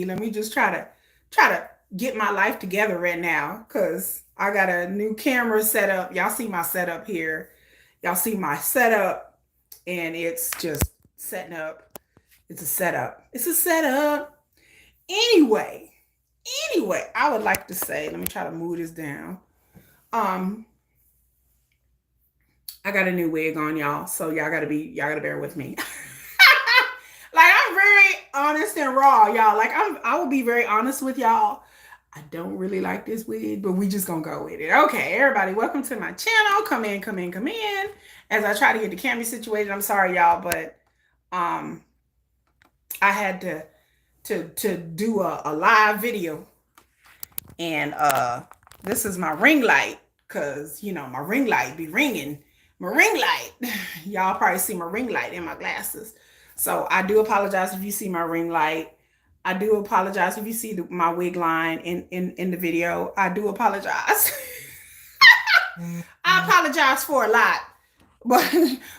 Let me just try to get my life together right now because I got a new camera set up. Y'all see my setup here. Y'all see my setup, and it's just setting up. It's a setup. It's a setup. Anyway, I would like to say, let me try to move this down. Um, I got a new wig on, y'all, so y'all gotta bear with me. Like I'm very honest and raw, y'all. I will be very honest with y'all. I don't really like this wig, but we just gonna go with it. Okay, everybody, welcome to my channel. Come in, come in, come in. As I try to get the camera situated, I'm sorry, y'all, but um, I had to do a live video, and this is my ring light, cause my ring light be ringing. My ring light, y'all probably see my ring light in my glasses. So I do apologize if you see my ring light. I do apologize if you see my wig line in the video. I do apologize. I apologize for a lot, but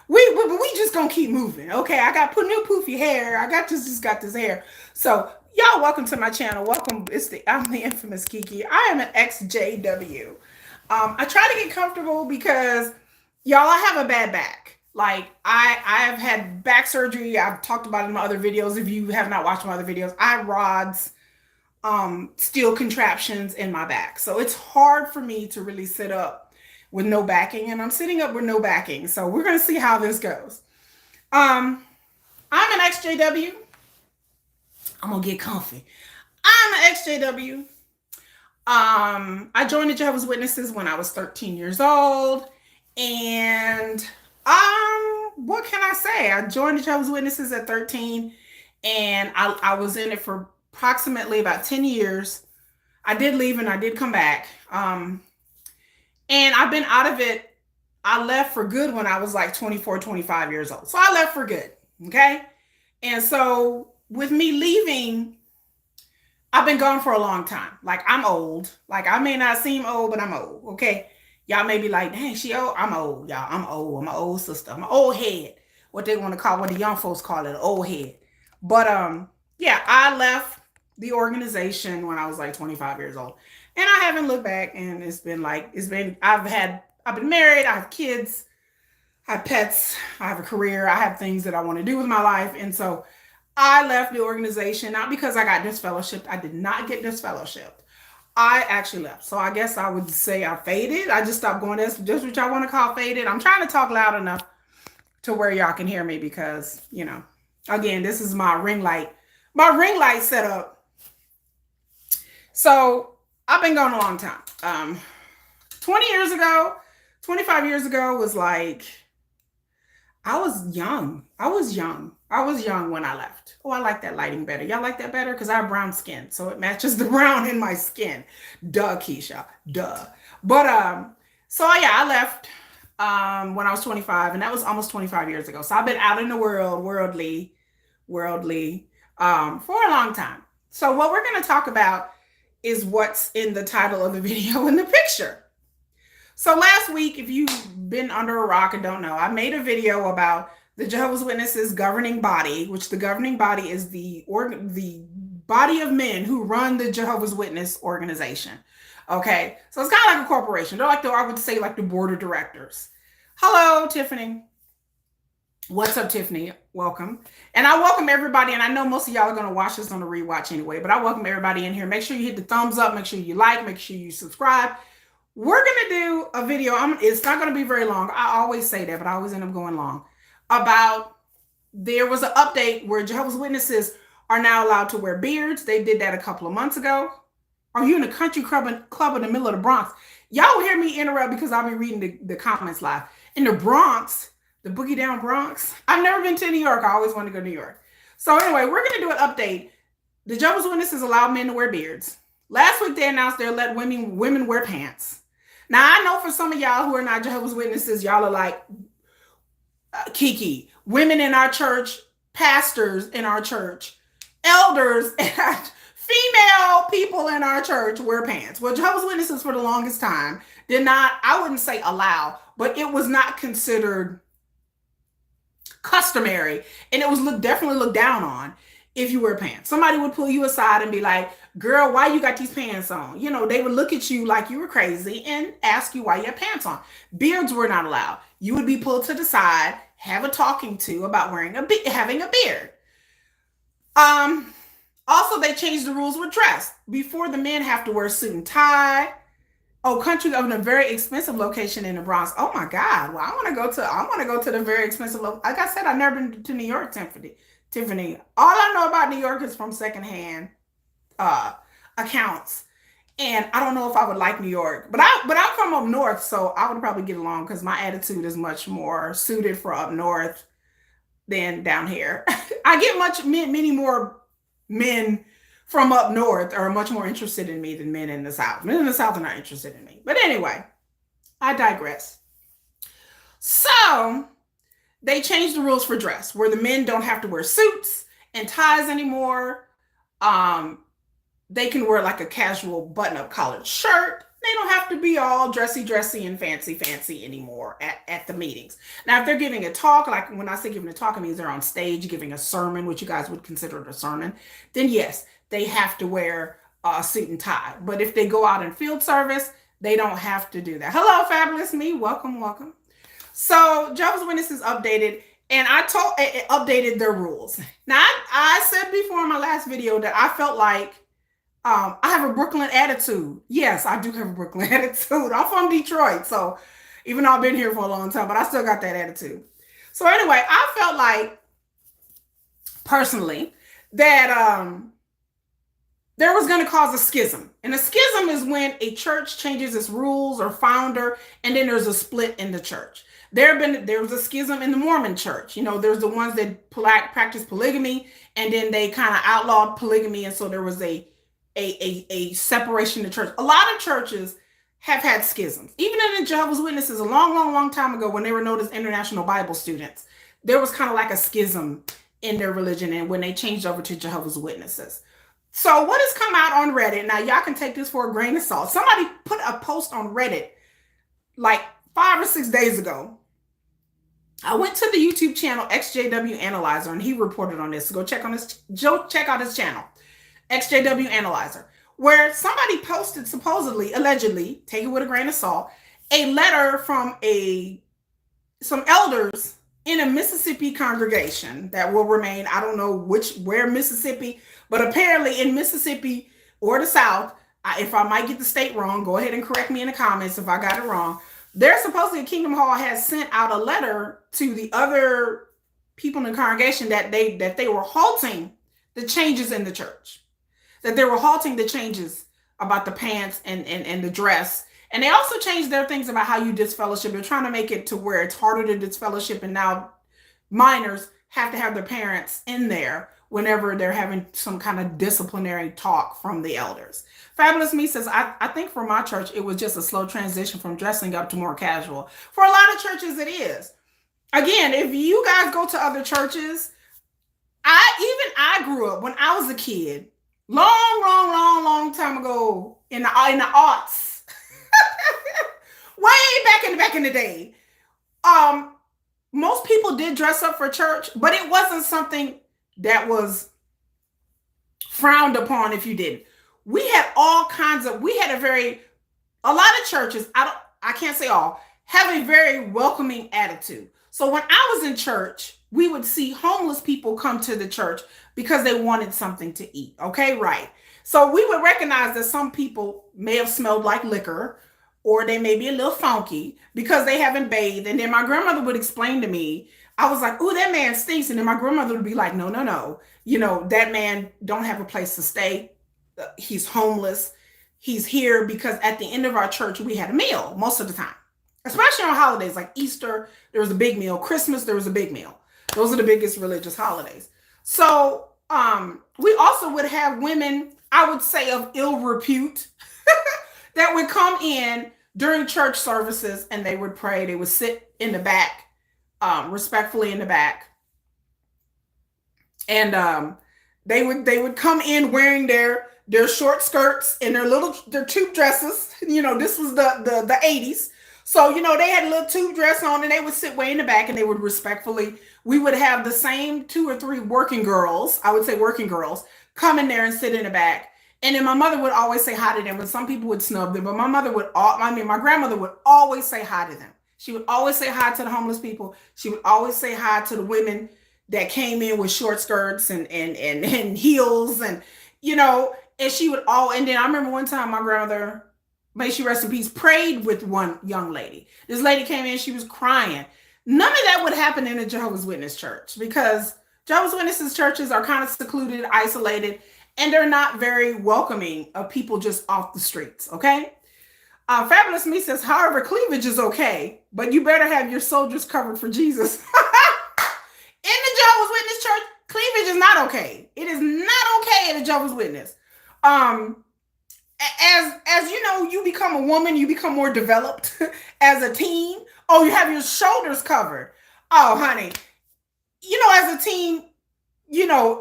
we just gonna keep moving. Okay, I got put new poofy hair. I got just got this hair. So y'all, welcome to my channel. Welcome. I'm the infamous Kiki. I am an XJW. I try to get comfortable because y'all, I have a bad back. Like I have had back surgery. I've talked about it in my other videos. If you have not watched my other videos, I have rods, steel contraptions in my back. So it's hard for me to really sit up with no backing, and I'm sitting up with no backing. So we're gonna see how this goes. I'm an XJW. I'm gonna get comfy. I'm an XJW. I joined the Jehovah's Witnesses when I was 13 years old. And what can I say? I joined the Jehovah's Witnesses at 13, and I was in it for approximately about 10 years. I did leave and I did come back. And I've been out of it. I left for good when I was like 24, 25 years old. So I left for good. Okay. And so with me leaving, I've been gone for a long time. Like I'm old. Like I may not seem old, but I'm old. Okay. Y'all may be like, dang, she old. I'm old, y'all. I'm old. I'm an old sister. I'm an old head. What they want to call, what the young folks call it, an old head. But yeah, I left the organization when I was like 25 years old. And I haven't looked back, and I've been married, I have kids, I have pets, I have a career, I have things that I want to do with my life. And so I left the organization, not because I got disfellowshipped. I did not get disfellowshipped. I actually left. So I guess I would say I faded. I just stopped going. That's just what y'all want to call faded. I'm trying to talk loud enough to where y'all can hear me because, again, this is my ring light. My ring light setup. So I've been gone a long time. 20 years ago, 25 years ago was like, I was young. I was young when I left. Oh, I like that lighting better. Y'all like that better? Because I have brown skin. So it matches the brown in my skin. Duh, Keisha. Duh. But so yeah, I left when I was 25, and that was almost 25 years ago. So I've been out in the world, worldly, for a long time. So what we're going to talk about is what's in the title of the video in the picture. So last week, if you've been under a rock and don't know, I made a video about the Jehovah's Witnesses governing body, which the governing body is the body of men who run the Jehovah's Witness organization. Okay, so it's kind of like a corporation. They're like I would say like the board of directors. Hello, Tiffany. What's up, Tiffany? Welcome. And I welcome everybody. And I know most of y'all are going to watch this on the rewatch anyway, but I welcome everybody in here. Make sure you hit the thumbs up. Make sure you like. Make sure you subscribe. We're going to do a video. It's not going to be very long. I always say that, but I always end up going long. There was an update where Jehovah's Witnesses are now allowed to wear beards. They did that a couple of months ago. Are you in a country club in the middle of the Bronx? Y'all will hear me interrupt because I'll be reading the comments live. In the Bronx, the boogie down Bronx. I've never been to New York. I always want to go to New York. So anyway, we're going to do an update. The Jehovah's Witnesses allow men to wear beards. Last week they announced they'll let women wear pants. Now, I know for some of y'all who are not Jehovah's Witnesses, y'all are like, Kiki, women in our church, pastors in our church, elders, and female people in our church wear pants. Well, Jehovah's Witnesses for the longest time did not, I wouldn't say allow, but it was not considered customary, and it was definitely looked down on if you wear pants. Somebody would pull you aside and be like, girl, why you got these pants on? You know, they would look at you like you were crazy and ask you why you had pants on. Beards were not allowed. You would be pulled to the side, have a talking to about having a beard. Um, Also, they changed the rules with dress. Before, the men have to wear suit and tie. Oh, country of a very expensive location in the Bronx. Oh my God! Well, I want to go to the very expensive. Like I said, I've never been to New York, Tiffany. Tiffany. All I know about New York is from secondhand uh, accounts, and I don't know if I would like New York. But I'm from up north, so I would probably get along because my attitude is much more suited for up north than down here. I get many more men from up north are much more interested in me than men in the South. Men in the South are not interested in me. But anyway, I digress. So they changed the rules for dress, where the men don't have to wear suits and ties anymore. Um, they can wear like a casual button-up collared shirt. They don't have to be all dressy and fancy anymore at the meetings. Now, if they're giving a talk, like when I say giving a talk, it means they're on stage giving a sermon, which you guys would consider a sermon, then yes, they have to wear a suit and tie. But if they go out in field service, they don't have to do that. Hello, fabulous me. Welcome. So Jehovah's Witnesses updated, and updated their rules. Now, I said before in my last video that I felt like I have a Brooklyn attitude. Yes, I do have a Brooklyn attitude. I'm from Detroit, so even though I've been here for a long time, but I still got that attitude. So anyway, I felt like, personally, that there was going to cause a schism. And a schism is when a church changes its rules or founder, and then there's a split in the church. There was a schism in the Mormon church. You know, there's the ones that practice polygamy, and then they kind of outlawed polygamy, and so there was a separation in the church. A lot of churches have had schisms. Even in the Jehovah's Witnesses, a long time ago, when they were known as International Bible Students, there was kind of like a schism in their religion, and when they changed over to Jehovah's Witnesses. So what has come out on Reddit, now y'all can take this for a grain of salt. Somebody put a post on Reddit like 5 or 6 days ago. I went to the YouTube channel XJW Analyzer, and he reported on this. So go check out his channel, XJW Analyzer, where somebody posted, supposedly, allegedly, take it with a grain of salt, a letter from some elders in a Mississippi congregation that will remain, I don't know where Mississippi, but apparently in Mississippi or the South. If I might get the state wrong, go ahead and correct me in the comments if I got it wrong. They're supposedly, Kingdom Hall has sent out a letter to the other people in the congregation that they were halting the changes in the church, that they were halting the changes about the pants and the dress. And they also changed their things about how you disfellowship. They're trying to make it to where it's harder to disfellowship, and now minors have to have their parents in there whenever they're having some kind of disciplinary talk from the elders. Fabulous Me says, I think for my church, it was just a slow transition from dressing up to more casual. For a lot of churches, it is. Again, if you guys go to other churches, I grew up when I was a kid, long time ago in the aughts, way back in the day. Most people did dress up for church, but it wasn't something that was frowned upon if you didn't. We had a lot of churches, I can't say all, have a very welcoming attitude. So when I was in church, we would see homeless people come to the church because they wanted something to eat. Okay, right. So we would recognize that some people may have smelled like liquor, or they may be a little funky because they haven't bathed. And then my grandmother would explain to me, I was like, "Ooh, that man stinks." And then my grandmother would be like, no. You know, that man don't have a place to stay. He's homeless. He's here because at the end of our church, we had a meal most of the time, especially on holidays like Easter. There was a big meal. Christmas, there was a big meal. Those are the biggest religious holidays. So we also would have women, I would say, of ill repute that would come in during church services, and they would pray. They would sit in the back, respectfully in the back. And they would come in wearing their short skirts and their tube dresses. You know, this was the 80s. So, you know, they had a little tube dress on, and they would sit way in the back, and they would respectfully we would have the same 2 or 3 working girls, I would say working girls, come in there and sit in the back. And then my mother would always say hi to them, but some people would snub them. But my grandmother would always say hi to them. She would always say hi to the homeless people. She would always say hi to the women that came in with short skirts and heels and, and she would and then I remember one time my grandmother, may she rest in peace, prayed with one young lady. This lady came in, she was crying. None of that would happen in a Jehovah's Witness church because Jehovah's Witnesses churches are kind of secluded, isolated, and they're not very welcoming of people just off the streets, okay? Fabulous Me says, however, cleavage is okay, but you better have your soldiers covered for Jesus. In the Jehovah's Witness church, cleavage is not okay. It is not okay in the Jehovah's Witness. As you know, you become a woman, you become more developed as a teen. Oh, you have your shoulders covered. Oh, honey, as a teen,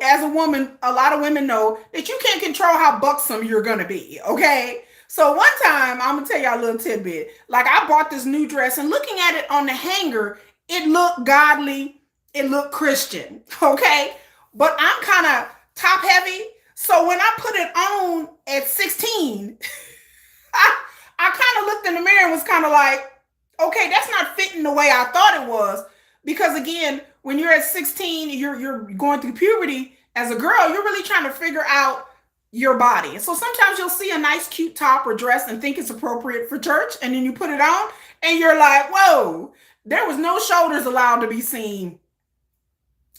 as a woman, a lot of women know that you can't control how buxom you're going to be, okay? So one time, I'm going to tell y'all a little tidbit. Like, I bought this new dress, and looking at it on the hanger, it looked godly, it looked Christian, okay? But I'm kind of top heavy, so when I put it on at 16, I kind of looked in the mirror and was kind of like, okay, that's not fitting the way I thought it was. Because again, when you're at 16, you're going through puberty as a girl, you're really trying to figure out your body. And so sometimes you'll see a nice, cute top or dress and think it's appropriate for church. And then you put it on and you're like, whoa, there was no shoulders allowed to be seen.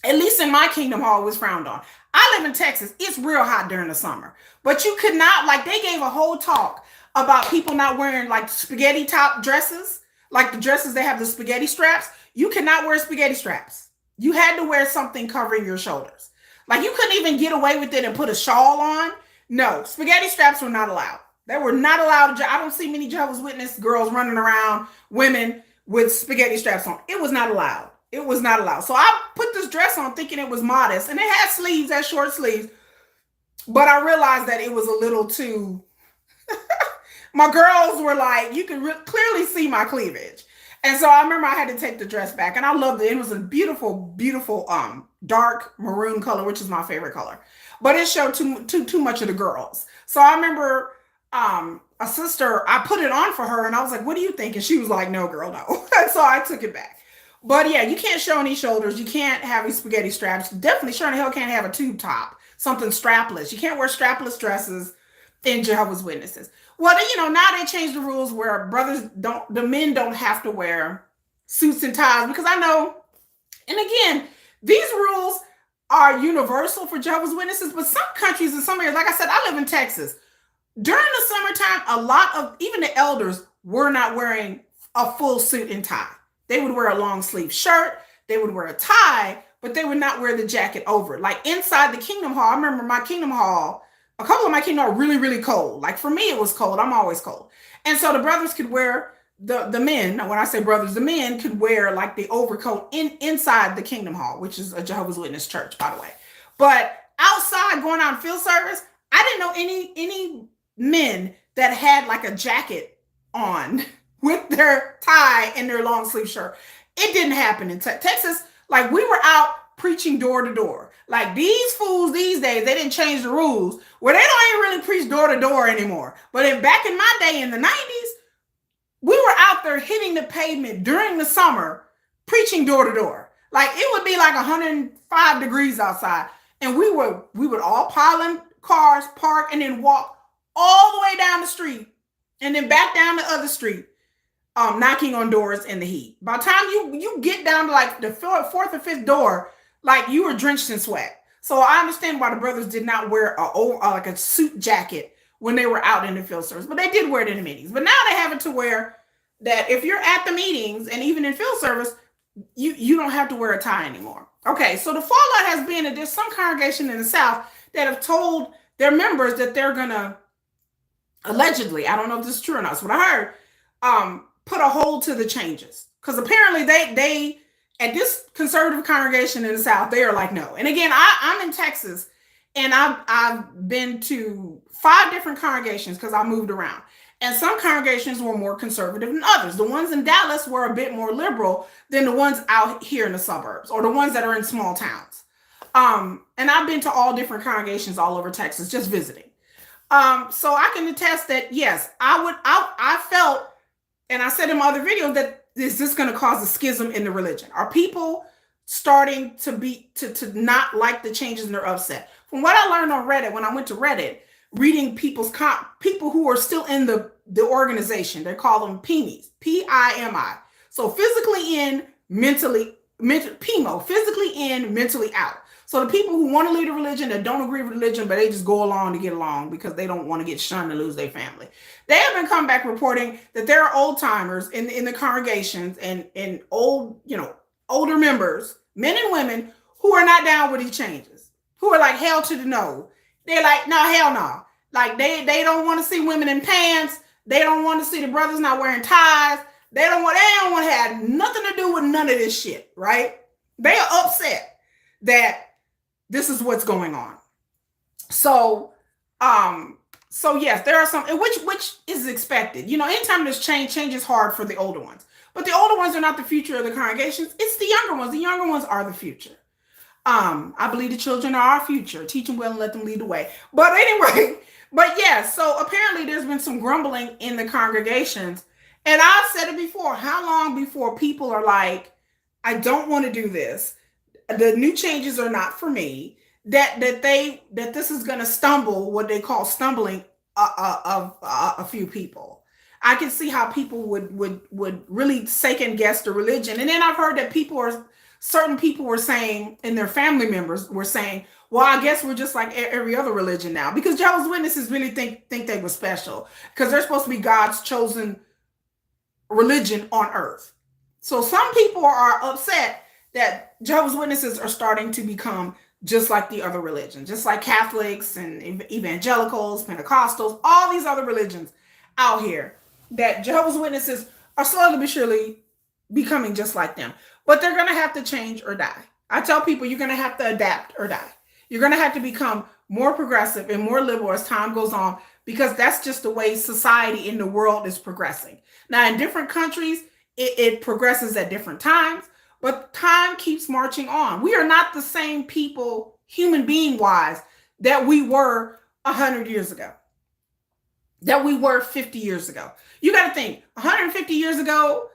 At least in my Kingdom Hall, it was frowned on. I live in Texas. It's real hot during the summer. But you could not, like, they gave a whole talk about people not wearing like spaghetti top dresses, like the dresses that have the spaghetti straps. You cannot wear spaghetti straps. You had to wear something covering your shoulders. Like, you couldn't even get away with it and put a shawl on. No, spaghetti straps were not allowed. They were not allowed. I don't see many Jehovah's Witness girls running around, women with spaghetti straps on. It was not allowed. It was not allowed. So I put this dress on thinking it was modest, and it had sleeves, had short sleeves, but I realized that it was a little too, my girls were like, you can clearly see my cleavage. And so I remember I had to take the dress back, and I loved it. It was a beautiful, beautiful, dark maroon color, which is my favorite color, but it showed too much of the girls. So I remember, a sister, I put it on for her and I was like, what do you think? And she was like, no, girl, no. So I took it back. But yeah, you can't show any shoulders. You can't have any spaghetti straps. Definitely sure in hell can't have a tube top, something strapless. You can't wear strapless dresses in Jehovah's Witnesses. Well, now they changed the rules where the men don't have to wear suits and ties, because I know, and again, these rules are universal for Jehovah's Witnesses, but some countries and some areas, like I said, I live in Texas. During the summertime, a lot of, even the elders were not wearing a full suit and tie. They would wear a long sleeve shirt, they would wear a tie, but they would not wear the jacket over it. Like inside the Kingdom Hall, I remember my Kingdom Hall, a couple of my Kingdom Hall were really, really cold. Like for me, it was cold. I'm always cold. And so the brothers could wear, the men, when I say brothers, the men could wear like the overcoat inside the Kingdom Hall, which is a Jehovah's Witness church, by the way. But outside going out in field service, I didn't know any men that had like a jacket on with their tie and their long sleeve shirt. It didn't happen in Texas. Like we were out preaching door to door. Like these fools these days, they didn't change the rules where they don't even really preach door to door anymore. But back in my day in the 90s, we were out there hitting the pavement during the summer, preaching door to door. Like it would be like 105 degrees outside. And we would all pile in cars, park, and then walk all the way down the street and then back down the other street. Knocking on doors in the heat. By the time you get down to like the fourth or fifth door, like you were drenched in sweat. So I understand why the brothers did not wear like a suit jacket when they were out in the field service, but they did wear it in the meetings. But now they have it to where that if you're at the meetings and even in field service, you don't have to wear a tie anymore. Okay, so the fallout has been that there's some congregation in the South that have told their members that they're gonna allegedly, I don't know if this is true or not, that's what I heard, put a hold to the changes. Because apparently they at this conservative congregation in the South, they are like, no. And again, I'm in Texas and I've been to 5 different congregations because I moved around. And some congregations were more conservative than others. The ones in Dallas were a bit more liberal than the ones out here in the suburbs or the ones that are in small towns. And I've been to all different congregations all over Texas, just visiting. So I can attest that yes, I felt, and I said in my other video, that is this going to cause a schism in the religion? Are people starting to not like the changes and they're upset? From what I learned on Reddit, when I went to Reddit, reading people who are still in the organization, they call them PIMI, PIMI. So physically in, PIMO, physically in, mentally out. So the people who want to lead a religion, that don't agree with religion, but they just go along to get along because they don't want to get shunned and lose their family. They have been come back reporting that there are old timers in the congregations and older members, men and women, who are not down with these changes, who are like hell to the no. They're like, no, hell no. Like they don't want to see women in pants. They don't want to see the brothers not wearing ties. They don't want to have nothing to do with none of this shit, right? They are upset that this is what's going on. So yes, there are some, which is expected. Anytime there's change is hard for the older ones. But the older ones are not the future of the congregations. It's the younger ones. The younger ones are the future. I believe the children are our future. Teach them well and let them lead the way. But anyway, so apparently there's been some grumbling in the congregations. And I've said it before, how long before people are like, I don't want to do this. The new changes are not for me. That this is going to stumble, what they call stumbling, a few people. I can see how people would really second guess the religion. And then I've heard that certain people were saying, and their family members were saying, well, I guess we're just like every other religion now, because Jehovah's Witnesses really think they were special because they're supposed to be God's chosen religion on earth. So some people are upset that Jehovah's Witnesses are starting to become just like the other religions, just like Catholics and evangelicals, Pentecostals, all these other religions out here, that Jehovah's Witnesses are slowly but surely becoming just like them. But they're going to have to change or die. I tell people you're going to have to adapt or die. You're going to have to become more progressive and more liberal as time goes on, because that's just the way society in the world is progressing. Now, in different countries, it progresses at different times, but time keeps marching on. We are not the same people, human being wise, that we were 100 years ago, that we were 50 years ago. You got to think, 150 years ago,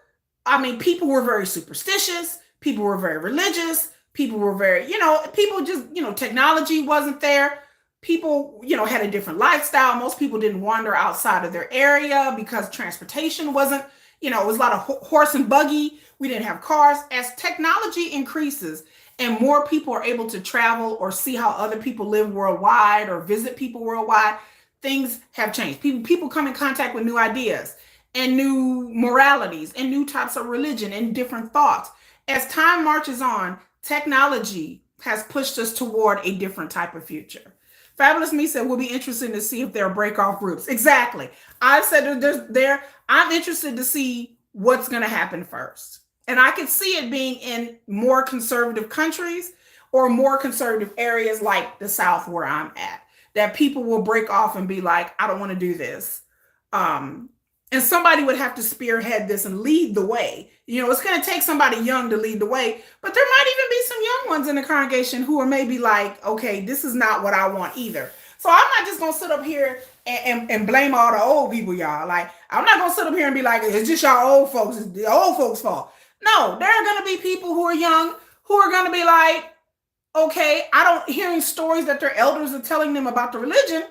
people were very superstitious. People were very religious. People were very, people just, technology wasn't there. People, had a different lifestyle. Most people didn't wander outside of their area because transportation wasn't, it was a lot of horse and buggy. We didn't have cars. As technology increases and more people are able to travel or see how other people live worldwide or visit people worldwide, things have changed. People come in contact with new ideas and new moralities and new types of religion and different thoughts. As time marches on, technology has pushed us toward a different type of future. Fabulous Me said, we'll be interested to see if there are break-off groups. Exactly. I've said I'm interested to see what's going to happen first. And I could see it being in more conservative countries or more conservative areas like the South where I'm at, that people will break off and be like, I don't want to do this. And somebody would have to spearhead this and lead the way. It's going to take somebody young to lead the way, but there might even be some young ones in the congregation who are maybe like, okay, this is not what I want either. So I'm not just going to sit up here and blame all the old people, y'all. Like, I'm not going to sit up here and be like, it's just y'all old folks. It's the old folks' fault. No, there are going to be people who are young who are going to be like, okay, hearing stories that their elders are telling them about the religion.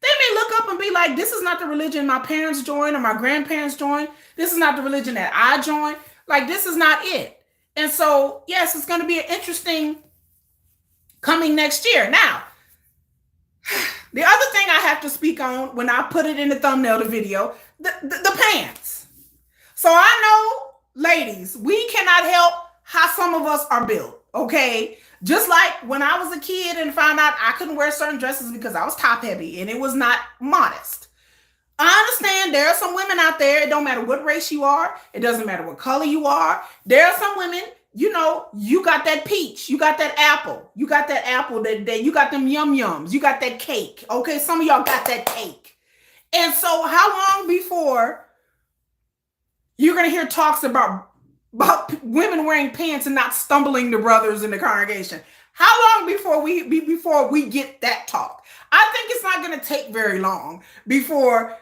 They may look up and be like, this is not the religion my parents joined or my grandparents joined. This is not the religion that I joined. Like, this is not it. And so, yes, it's going to be an interesting coming next year. Now, the other thing I have to speak on when I put it in the thumbnail of the video, the pants. So I know, ladies, we cannot help how some of us are built, okay? Just like when I was a kid and found out I couldn't wear certain dresses because I was top heavy and it was not modest. I understand there are some women out there, it don't matter what race you are, it doesn't matter what color you are. There are some women, you got that peach, you got that apple, you got that you got them yum yums, you got that cake. Okay, some of y'all got that cake. And so how long before you're going to hear talks about women wearing pants and not stumbling the brothers in the congregation? How long before we get that talk? I think it's not going to take very long before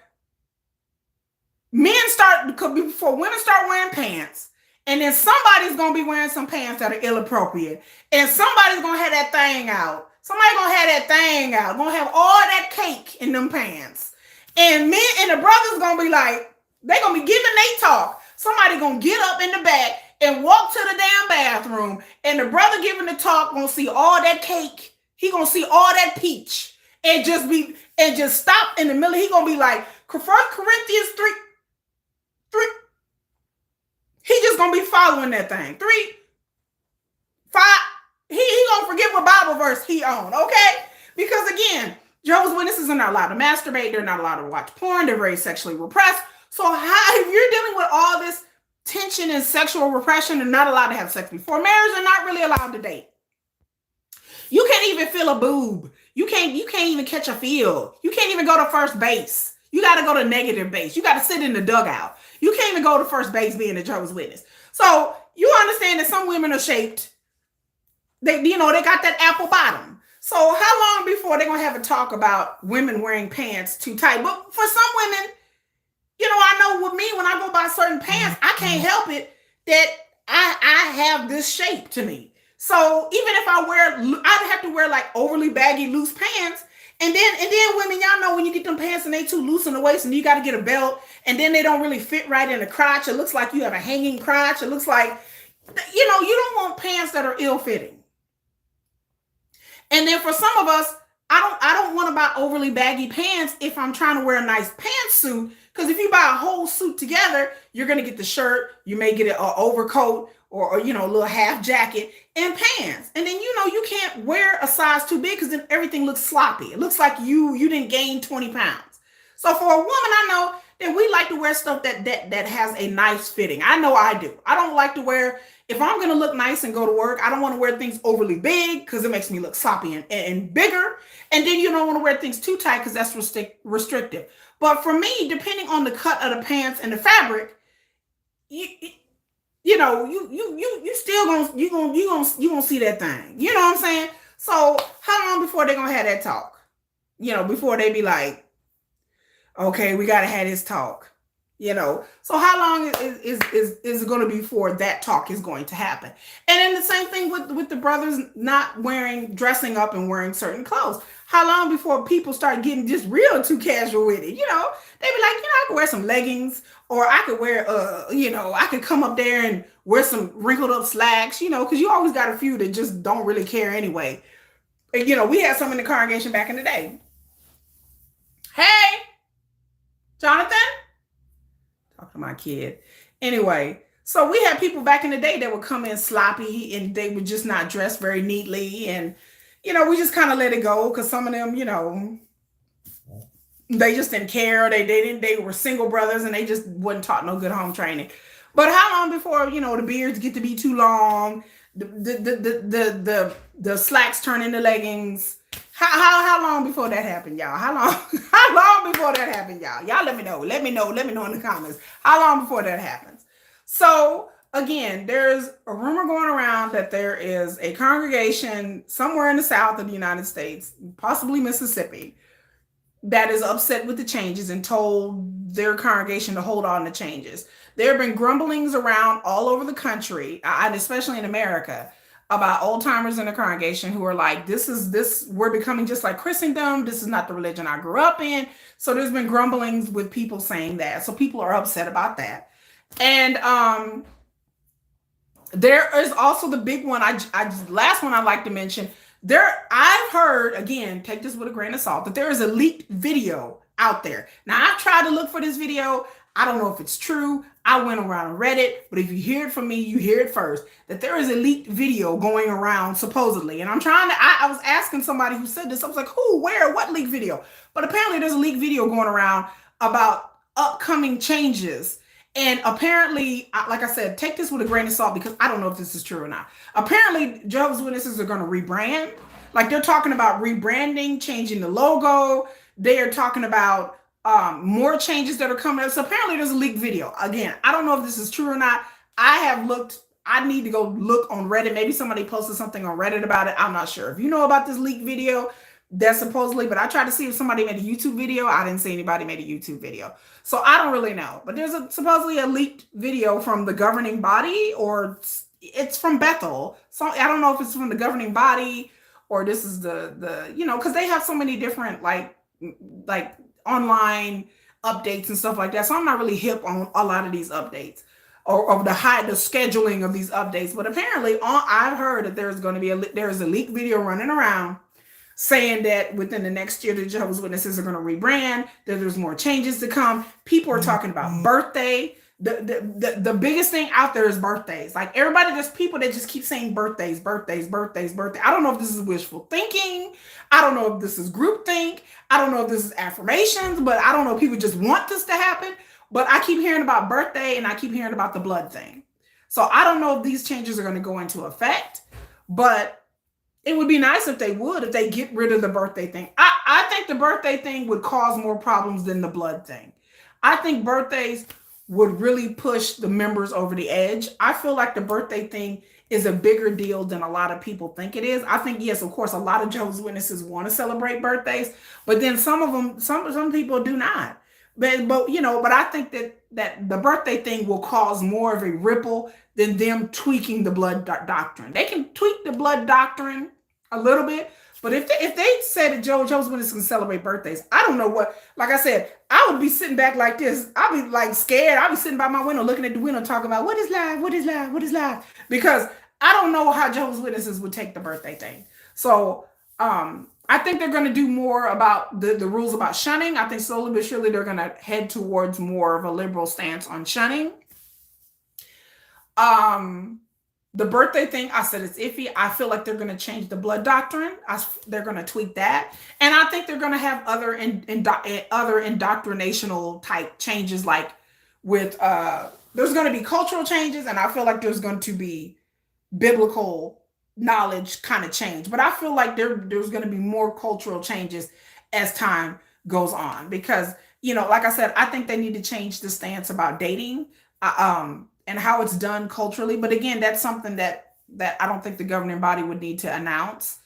before women start wearing pants, and then somebody's gonna be wearing some pants that are inappropriate, and somebody's gonna have that thing out. Somebody gonna have that thing out, gonna have all that cake in them pants, and men and the brothers gonna be like, they gonna be giving they talk. Somebody gonna get up in the back and walk to the damn bathroom, and the brother giving the talk gonna see all that cake. He gonna see all that peach, and just stop in the middle. He gonna be like, 1 Corinthians 3. He just gonna be following that thing. 3, 5. He gonna forget what Bible verse he on, okay? Because again, Jehovah's Witnesses are not allowed to masturbate. They're not allowed to watch porn. They're very sexually repressed. So if you're dealing with all this tension and sexual repression, they're not allowed to have sex before marriage. They're not really allowed to date. You can't even feel a boob. You can't even catch a feel. You can't even go to first base. You got to go to negative base. You got to sit in the dugout. You can't even go to first base being a Jehovah's Witness. So you understand that some women are shaped. They got that apple bottom. So how long before they're going to have a talk about women wearing pants too tight? But for some women, I know with me, when I go buy certain pants, I can't help it that I have this shape to me. So even if I'd have to wear like overly baggy loose pants. And then women, y'all know when you get them pants and they too loose in the waist and you got to get a belt, and then they don't really fit right in the crotch. It looks like you have a hanging crotch. It looks like, you don't want pants that are ill-fitting. And then for some of us, I don't want to buy overly baggy pants if I'm trying to wear a nice pantsuit, because if you buy a whole suit together, you're going to get the shirt, you may get an overcoat or a little half jacket and pants. And then, you can't wear a size too big because then everything looks sloppy. It looks like you didn't gain 20 pounds. So for a woman, I know that we like to wear stuff that has a nice fitting. I know I do. I don't like to wear, if I'm going to look nice and go to work, I don't want to wear things overly big because it makes me look sloppy and bigger. And then you don't want to wear things too tight because that's restrictive. But for me, depending on the cut of the pants and the fabric, you still gonna see that thing. You know what I'm saying? So how long before they're gonna have that talk? Before they be like, okay, we gotta have this talk. So how long is it going to be before that talk is going to happen? And then the same thing with the brothers not dressing up and wearing certain clothes. How long before people start getting just real too casual with it? They be like, I could wear some leggings, or I could wear, I could come up there and wear some wrinkled up slacks, because you always got a few that just don't really care anyway. And, we had some in the congregation back in the day. Hey, Jonathan? Talk to my kid. Anyway, so we had people back in the day that would come in sloppy and they would just not dress very neatly. And, we just kind of let it go because some of them, they just didn't care. They were single brothers and they just wasn't taught no good home training. But how long before, the beards get to be too long, the slacks turn into leggings? How long before that happened, y'all? How long before that happened, y'all? Y'all let me know. Let me know in the comments. How long before that happens? So again, there's a rumor going around that there is a congregation somewhere in the south of the United States, possibly Mississippi, that is upset with the changes and told their congregation to hold on to changes. There have been grumblings around all over the country, and especially in America, about old timers in the congregation who are like, we're becoming just like Christendom. This is not the religion I grew up in. So there's been grumblings with people saying that. So people are upset about that. And there is also the big one. Last one I'd like to mention. I've heard, again, take this with a grain of salt, that there is a leaked video out there. Now, I've tried to look for this video. I don't know if it's true. I went around and read it, but if you hear it from me, you hear it first, that there is a leaked video going around supposedly. And I was asking somebody who said this. I was like, who, where, what leaked video? But apparently there's a leaked video going around about upcoming changes. And apparently, like I said, take this with a grain of salt because I don't know if this is true or not. Apparently, Jehovah's Witnesses are going to rebrand. Like they're talking about rebranding, changing the logo. They are talking about more changes that are coming up. So apparently there's a leaked video. Again, I don't know if this is true or not. I have looked, I need to go look on Reddit. Maybe somebody posted something on Reddit about it. I'm not sure. If you know about this leaked video, that's supposedly, but I tried to see if somebody made a YouTube video. I didn't see anybody made a YouTube video. So I don't really know. But there's supposedly a leaked video from the governing body, or it's from Bethel. So I don't know if it's from the governing body, or this is the because they have so many different like online updates and stuff like that. So I'm not really hip on a lot of these updates, or the scheduling of these updates. But apparently, I've heard that there's going to be there's a leaked video running around saying that within the next year, the Jehovah's Witnesses are going to rebrand, that there's more changes to come. People are talking about birthday. The biggest thing out there is birthdays. Like everybody, there's people that just keep saying birthdays. I don't know if this is wishful thinking. I don't know if this is groupthink. I don't know if this is affirmations, but I don't know if people just want this to happen. But I keep hearing about birthday, and I keep hearing about the blood thing. So I don't know if these changes are going to go into effect, but it would be nice if they get rid of the birthday thing. I think the birthday thing would cause more problems than the blood thing. I think birthdays would really push the members over the edge. I feel like the birthday thing is a bigger deal than a lot of people think it is. I think, yes, of course, a lot of Jehovah's Witnesses want to celebrate birthdays, but then some of them, some people do not. But I think that the birthday thing will cause more of a ripple than them tweaking the blood doctrine. They can tweak the blood doctrine a little bit, but if they said that Jehovah's Witnesses can celebrate birthdays, I don't know what. Like I said, I would be sitting back like this. I'd be like scared. I'd be sitting by my window, looking at the window, talking about what is live, because I don't know how Jehovah's Witnesses would take the birthday thing. So I think they're going to do more about the rules about shunning. I think slowly but surely they're going to head towards more of a liberal stance on shunning. The birthday thing, I said it's iffy. I feel like they're going to change the blood doctrine. They're going to tweak that. And I think they're going to have other indoctrinational type changes, like with, there's going to be cultural changes, and I feel like there's going to be biblical knowledge kind of change. But I feel like there's going to be more cultural changes as time goes on, because, like I said, I think they need to change the stance about dating. And how it's done culturally. But again, that's something that I don't think the governing body would need to announce.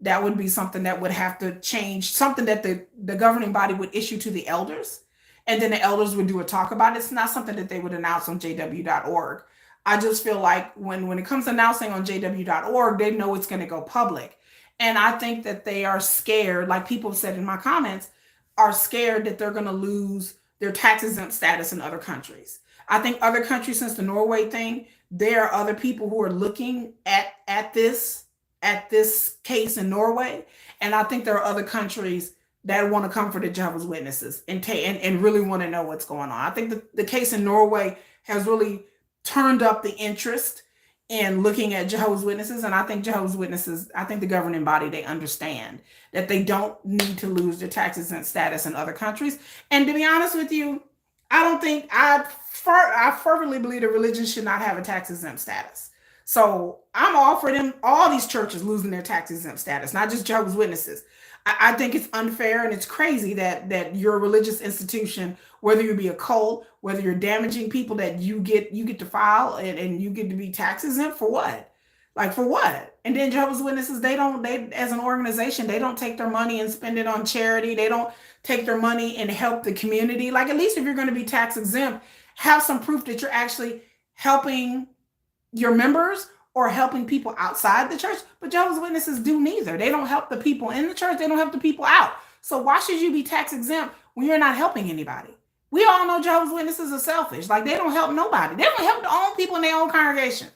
That would be something that would have to change, something that the governing body would issue to the elders, and then the elders would do a talk about it. It's not something that they would announce on jw.org. I just feel like when it comes to announcing on jw.org, they know it's going to go public. And I think that they are scared, like people have said in my comments, are scared that they're going to lose their tax exempt status in other countries. I think other countries, since the Norway thing, there are other people who are looking at this case in Norway, and I think there are other countries that want to come for the Jehovah's Witnesses and really want to know what's going on. I think the case in Norway has really turned up the interest in looking at Jehovah's Witnesses, and I think Jehovah's Witnesses, I think the governing body, they understand that they don't need to lose their tax exempt status in other countries. And to be honest with you, I fervently believe that religion should not have a tax exempt status. So I'm all for them, all these churches losing their tax exempt status, not just Jehovah's Witnesses. I think it's unfair and it's crazy that your religious institution, whether you be a cult, whether you're damaging people, that you get to file and you get to be tax exempt for what? Like, for what? And then Jehovah's Witnesses, they as an organization, they don't take their money and spend it on charity. They don't take their money and help the community. Like, at least if you're going to be tax exempt, have some proof that you're actually helping your members or helping people outside the church. But Jehovah's Witnesses do neither. They don't help the people in the church. They don't help the people out. So why should you be tax exempt when you're not helping anybody? We all know Jehovah's Witnesses are selfish. Like, they don't help nobody. They don't help their own people in their own congregations.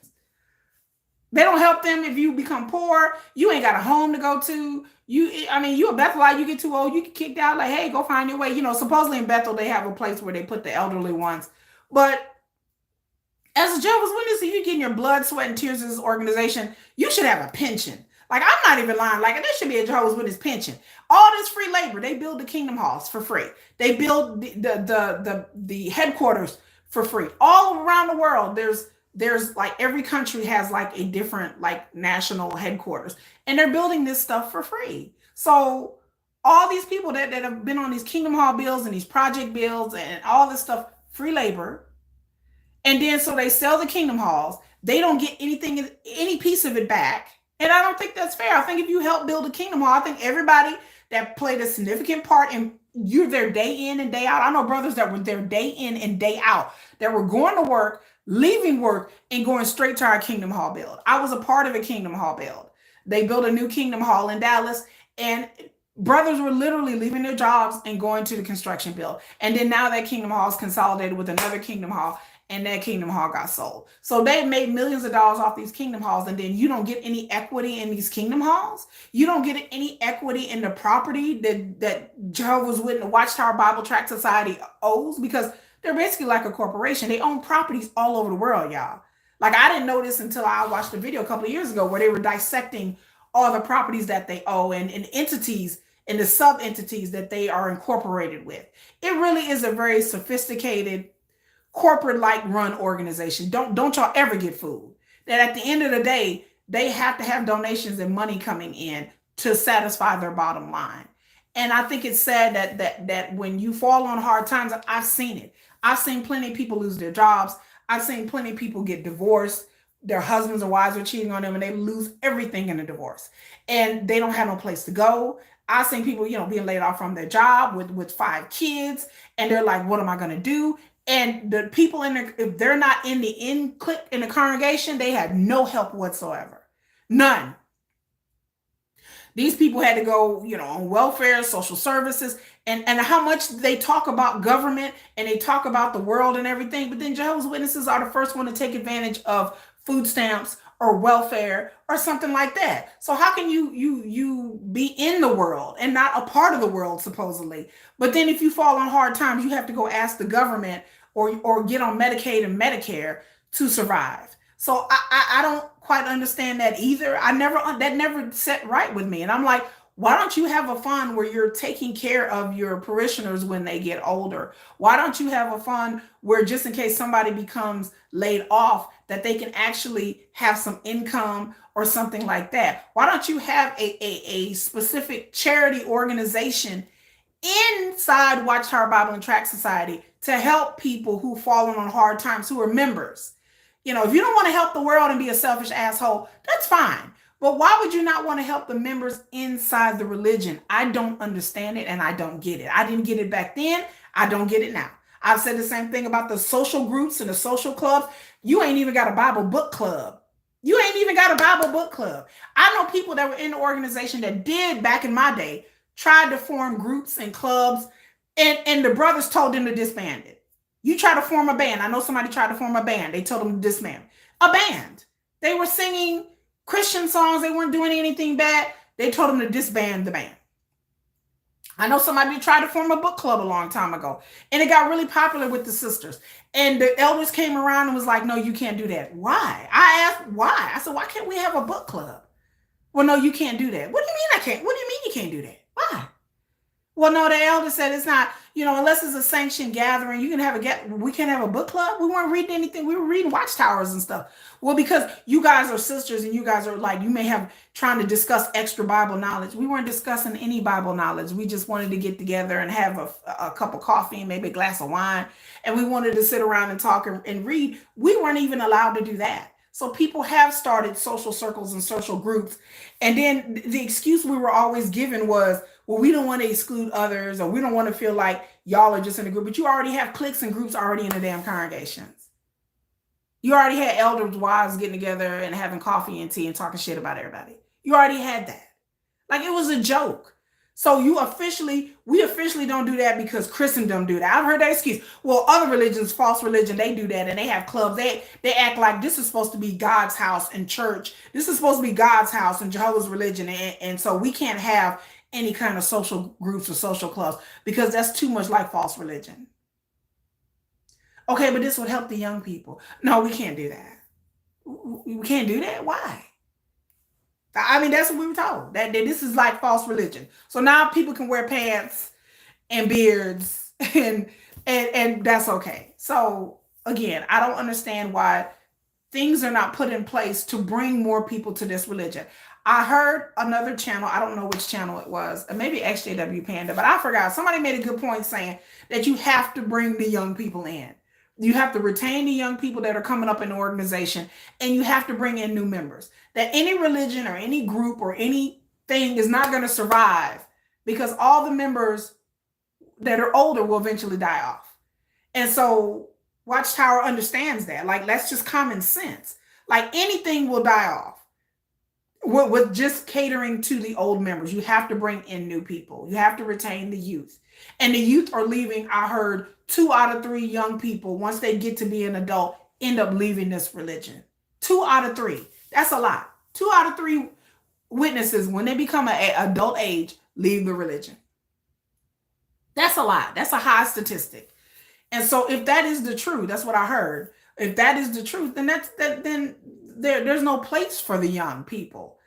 They don't help them if you become poor. You ain't got a home to go to. You a Bethelite, you get too old, you get kicked out. Like, hey, go find your way. Supposedly in Bethel, they have a place where they put the elderly ones. But as a Jehovah's Witness, if you're getting your blood, sweat, and tears in this organization, you should have a pension. Like, I'm not even lying. Like, there should be a Jehovah's Witness pension. All this free labor. They build the kingdom halls for free. They build the headquarters for free. All around the world, there's like, every country has like a different like national headquarters, and they're building this stuff for free. So all these people that have been on these Kingdom Hall bills and these project bills and all this stuff, free labor. And then so they sell the Kingdom Halls. They don't get anything, any piece of it back. And I don't think that's fair. I think if you help build a Kingdom Hall, I think everybody that played a significant part in, you're there day in and day out. I know brothers that were there day in and day out, that were going to work, leaving work, and going straight to our Kingdom Hall build. I was a part of a Kingdom Hall build. They built a new Kingdom Hall in Dallas, and brothers were literally leaving their jobs and going to the construction build. And then now that Kingdom Hall is consolidated with another Kingdom Hall, and that Kingdom Hall got sold. So they made millions of dollars off these Kingdom Halls, and then you don't get any equity in these Kingdom Halls. You don't get any equity in the property that Jehovah's Witness Watchtower Bible Tract Society owes, because they're basically like a corporation. They own properties all over the world, y'all. Like, I didn't know this until I watched a video a couple of years ago where they were dissecting all the properties that they owe and entities and the sub-entities that they are incorporated with. It really is a very sophisticated, corporate-like run organization. Don't y'all ever get fooled that at the end of the day, they have to have donations and money coming in to satisfy their bottom line. And I think it's sad that when you fall on hard times, I've seen it. I've seen plenty of people lose their jobs. I've seen plenty of people get divorced. Their husbands or wives are cheating on them, and they lose everything in a divorce, and they don't have no place to go. I've seen people, being laid off from their job with 5 kids, and they're like, what am I going to do? And the people if they're not in the congregation, they have no help whatsoever. None. These people had to go, on welfare, social services, and how much they talk about government and they talk about the world and everything. But then Jehovah's Witnesses are the first one to take advantage of food stamps or welfare or something like that. So how can you be in the world and not a part of the world, supposedly? But then if you fall on hard times, you have to go ask the government or get on Medicaid and Medicare to survive. So I don't quite understand that either. That never set right with me. And I'm like, why don't you have a fund where you're taking care of your parishioners when they get older? Why don't you have a fund where, just in case somebody becomes laid off, that they can actually have some income or something like that? Why don't you have a specific charity organization inside Watchtower Bible and Tract Society to help people who've fallen on hard times, who are members? If you don't want to help the world and be a selfish asshole, that's fine. But why would you not want to help the members inside the religion? I don't understand it, and I don't get it. I didn't get it back then. I don't get it now. I've said the same thing about the social groups and the social clubs. You ain't even got a Bible book club. You ain't even got a Bible book club. I know people that were in the organization that did, back in my day, tried to form groups and clubs, and the brothers told them to disband it. You try to form a band. I know somebody tried to form a band. They told them to disband a band. They were singing Christian songs. They weren't doing anything bad. They told them to disband the band. I know somebody tried to form a book club a long time ago, and it got really popular with the sisters. And the elders came around and was like, no, you can't do that. Why? I asked why. I said, why can't we have a book club? Well, no, you can't do that. What do you mean I can't? What do you mean you can't do that? Why? Well, no, the elder said it's not, unless it's a sanctioned gathering, we can't have a book club. We weren't reading anything. We were reading Watchtowers and stuff. Well, because you guys are sisters and you guys are like, you may have trying to discuss extra Bible knowledge. We weren't discussing any Bible knowledge. We just wanted to get together and have a cup of coffee and maybe a glass of wine. And we wanted to sit around and talk and read. We weren't even allowed to do that. So people have started social circles and social groups. And then the excuse we were always given was, well, we don't want to exclude others, or we don't want to feel like y'all are just in a group. But you already have cliques and groups already in the damn congregations. You already had elders' wives getting together and having coffee and tea and talking shit about everybody. You already had that. Like, it was a joke. So we officially don't do that because Christendom do that. I've heard that excuse. Well, other religions, false religion, they do that, and they have clubs. They act like this is supposed to be God's house and church. This is supposed to be God's house and Jehovah's religion. And so we can't have any kind of social groups or social clubs because that's too much like false religion. Okay, but this would help the young people. No, we can't do that. We can't do that. Why? I mean, that's what we were told, that this is like false religion. So now people can wear pants and beards and that's okay. So again, I don't understand why things are not put in place to bring more people to this religion. I heard another channel, I don't know which channel it was, maybe XJW Panda, but I forgot. Somebody made a good point saying that you have to bring the young people in. You have to retain the young people that are coming up in the organization, and you have to bring in new members. That any religion or any group or anything is not going to survive because all the members that are older will eventually die off. And so Watchtower understands that. Like, that's just common sense. Like, anything will die off with just catering to the old members. You have to bring in new people. You have to retain the youth. And the youth are leaving. I heard 2 out of 3 young people, once they get to be an adult, end up leaving this religion. 2 out of 3. That's a lot. 2 out of 3 witnesses, when they become an adult age, leave the religion. That's a lot. That's a high statistic. And so if that is the truth, that's what I heard. If that is the truth, then then there's no place for the young people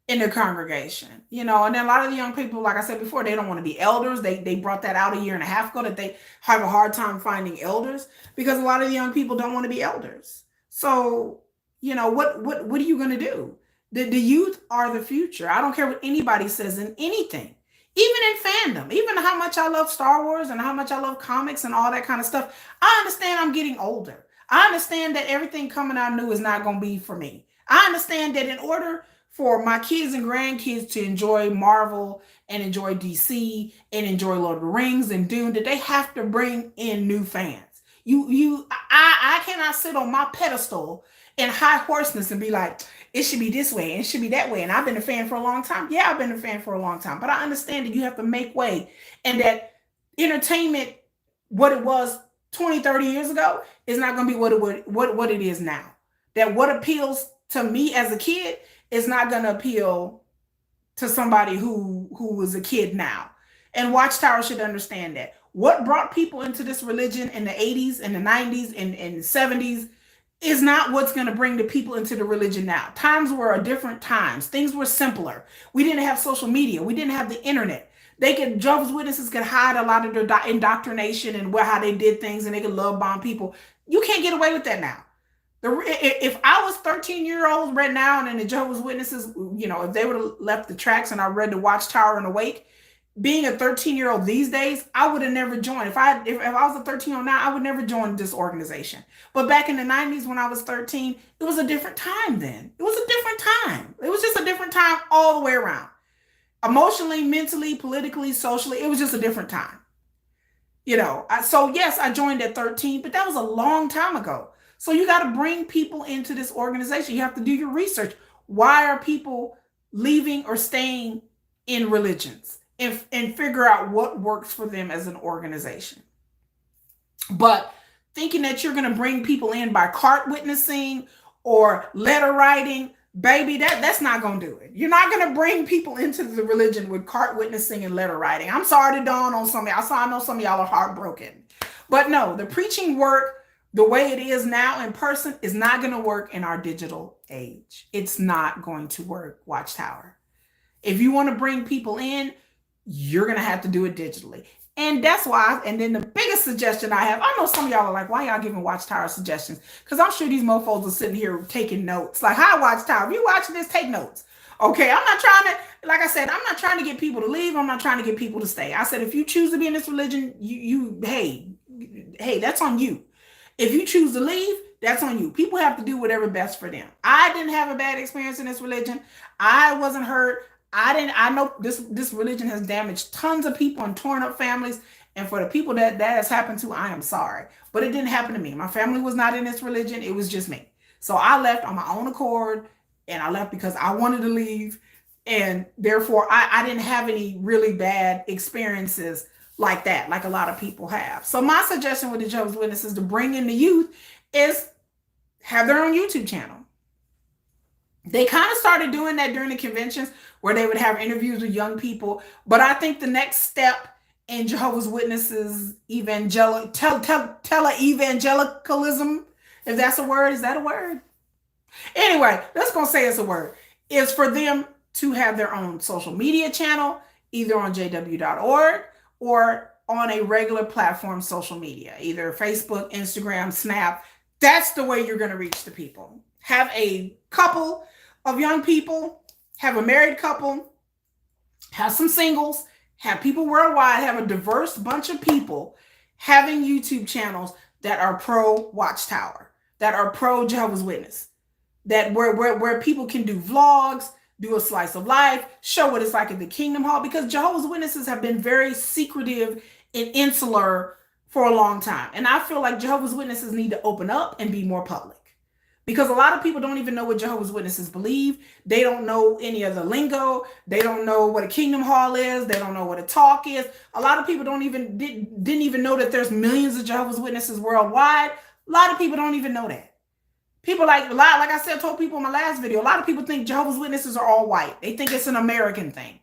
in the congregation, you know. And then a lot of the young people, like I said before, they don't want to be elders. They brought that out a year and a half ago, that they have a hard time finding elders because a lot of the young people don't want to be elders. So, you know, what are you going to do? The youth are the future. I don't care what anybody says in anything. Even in fandom, even how much I love Star Wars and how much I love comics and all that kind of stuff, I understand I'm getting older. I understand that everything coming out new is not going to be for me. I understand that in order for my kids and grandkids to enjoy Marvel and enjoy DC and enjoy Lord of the Rings and Dune, that they have to bring in new fans. I cannot sit on my pedestal in high horseness and be like, it should be this way and it should be that way. And I've been a fan for a long time. Yeah, I've been a fan for a long time. But I understand that you have to make way, and that entertainment, what it was 20, 30 years ago, is not going to be what it is now. That what appeals to me as a kid is not going to appeal to somebody who was a kid now. And Watchtower should understand that. What brought people into this religion in the 80s and the 90s and the 70s is not what's going to bring the people into the religion now. Times were a different times. Things were simpler. We didn't have social media. We didn't have the internet. Jehovah's Witnesses could hide a lot of their indoctrination and how they did things, and they could love bomb people. You can't get away with that now. If I was 13-year-old right now and the Jehovah's Witnesses, you know, if they would have left the tracks and I read the Watchtower and Awake, being a 13-year-old these days, I would have never joined. If I was a 13-year-old now, I would never join this organization. But back in the 90s when I was 13, it was a different time then. It was a different time. It was just a different time all the way around. Emotionally, mentally, politically, socially, it was just a different time. You know, so yes, I joined at 13, but that was a long time ago. So you got to bring people into this organization. You have to do your research. Why are people leaving or staying in religions? And figure out what works for them as an organization. But thinking that you're going to bring people in by cart witnessing or letter writing, baby, that's not going to do it. You're not going to bring people into the religion with cart witnessing and letter writing. I'm sorry to dawn on some of y'all. I know some of y'all are heartbroken. But no, the preaching work, the way it is now in person, is not going to work in our digital age. It's not going to work, Watchtower. If you want to bring people in, you're going to have to do it digitally. And that's why, and then the biggest suggestion I have, I know some of y'all are like, why y'all giving Watchtower suggestions? Because I'm sure these mofos are sitting here taking notes. Like, hi, Watchtower, if you're watching this, take notes. Okay, I'm not trying to, like I said, I'm not trying to get people to leave. I'm not trying to get people to stay. I said, if you choose to be in this religion, hey, that's on you. If you choose to leave, that's on you. People have to do whatever best for them. I didn't have a bad experience in this religion. I wasn't hurt. I know this religion has damaged tons of people and torn up families. And for the people that has happened to, I am sorry. But it didn't happen to me. My family was not in this religion. It was just me. So I left on my own accord, and I left because I wanted to leave. And therefore, I didn't have any really bad experiences like that, like a lot of people have. So my suggestion with the Jehovah's Witnesses to bring in the youth is have their own YouTube channel. They kind of started doing that during the conventions where they would have interviews with young people. But I think the next step in Jehovah's Witnesses tele-evangelicalism, if that's a word, is that a word? Anyway, let's go say it's a word, is for them to have their own social media channel, either on jw.org or on a regular platform social media, either Facebook, Instagram, Snap. That's the way you're going to reach the people. Have a couple of young people have a married couple, have some singles, have people worldwide, have a diverse bunch of people having YouTube channels that are pro watchtower, that are pro Jehovah's Witness, that where people can do vlogs, do a slice of life, show what it's like at the Kingdom Hall, because Jehovah's Witnesses have been very secretive and insular for a long time. And I feel like Jehovah's Witnesses need to open up and be more public. Because a lot of people don't even know what Jehovah's Witnesses believe. They don't know any of the lingo. They don't know what a Kingdom Hall is. They don't know what a talk is. A lot of people didn't even know that there's millions of Jehovah's Witnesses worldwide. A lot of people don't even know that. People like I said, told people in my last video, a lot of people think Jehovah's Witnesses are all white. They think it's an American thing.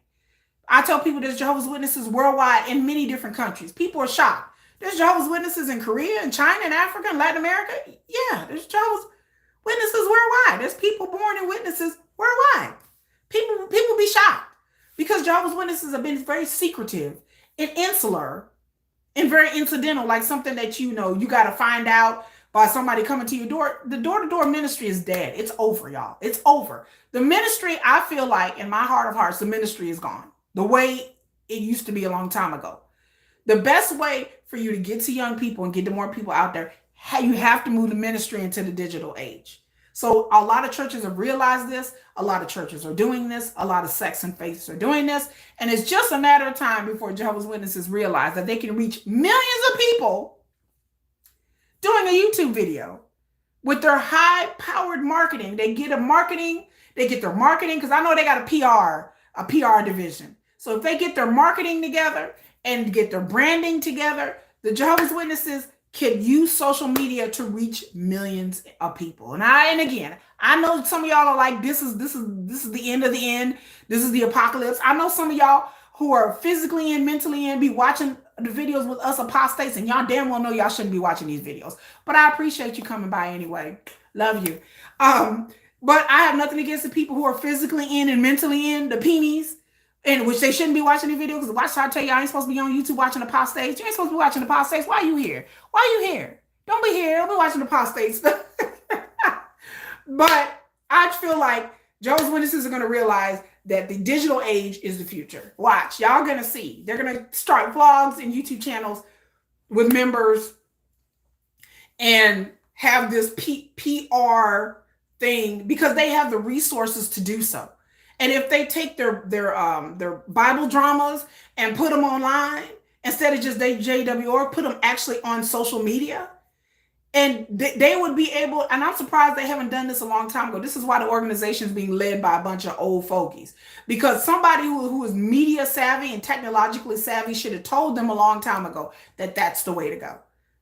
I tell people there's Jehovah's Witnesses worldwide in many different countries. People are shocked. There's Jehovah's Witnesses in Korea and China and Africa and Latin America. Yeah, there's Jehovah's Witnesses worldwide. There's people born in witnesses worldwide. People be shocked because Jehovah's Witnesses have been very secretive and insular and very incidental, like something that you got to find out by somebody coming to your door. The door-to-door ministry is dead. It's over, y'all. It's over. The ministry, I feel like, in my heart of hearts, the ministry is gone the way it used to be a long time ago. The best way for you to get to young people and get to more people out there, you have to move the ministry into the digital age. So a lot of churches have realized this. A lot of churches are doing this. A lot of sects and faiths are doing this. And it's just a matter of time before Jehovah's Witnesses realize that they can reach millions of people doing a YouTube video with their high-powered marketing. They get their marketing, because I know they got a PR division. So if they get their marketing together and get their branding together, the Jehovah's Witnesses can use social media to reach millions of people. And again, I know some of y'all are like, this is the end of the end. This is the apocalypse. I know some of y'all who are physically and mentally in be watching the videos with us apostates, and y'all damn well know y'all shouldn't be watching these videos. But I appreciate you coming by anyway. Love you. But I have nothing against the people who are physically in and mentally in, the peenies, in which they shouldn't be watching the videos. Because watch, I tell you, I ain't supposed to be on YouTube watching apostates. You ain't supposed to be watching apostates. Why are you here? Why are you here? Don't be here. Don't be watching apostates. But I feel like Jehovah's Witnesses are going to realize that the digital age is the future. Watch. Y'all going to see. They're going to start vlogs and YouTube channels with members and have this PR thing because they have the resources to do so. And if they take their Bible dramas and put them online instead of just jworg, put them actually on social media, and they would be able, and I'm surprised they haven't done this a long time ago. This is why the organization is being led by a bunch of old fogies, because somebody who is media savvy and technologically savvy should have told them a long time ago that that's the way to go.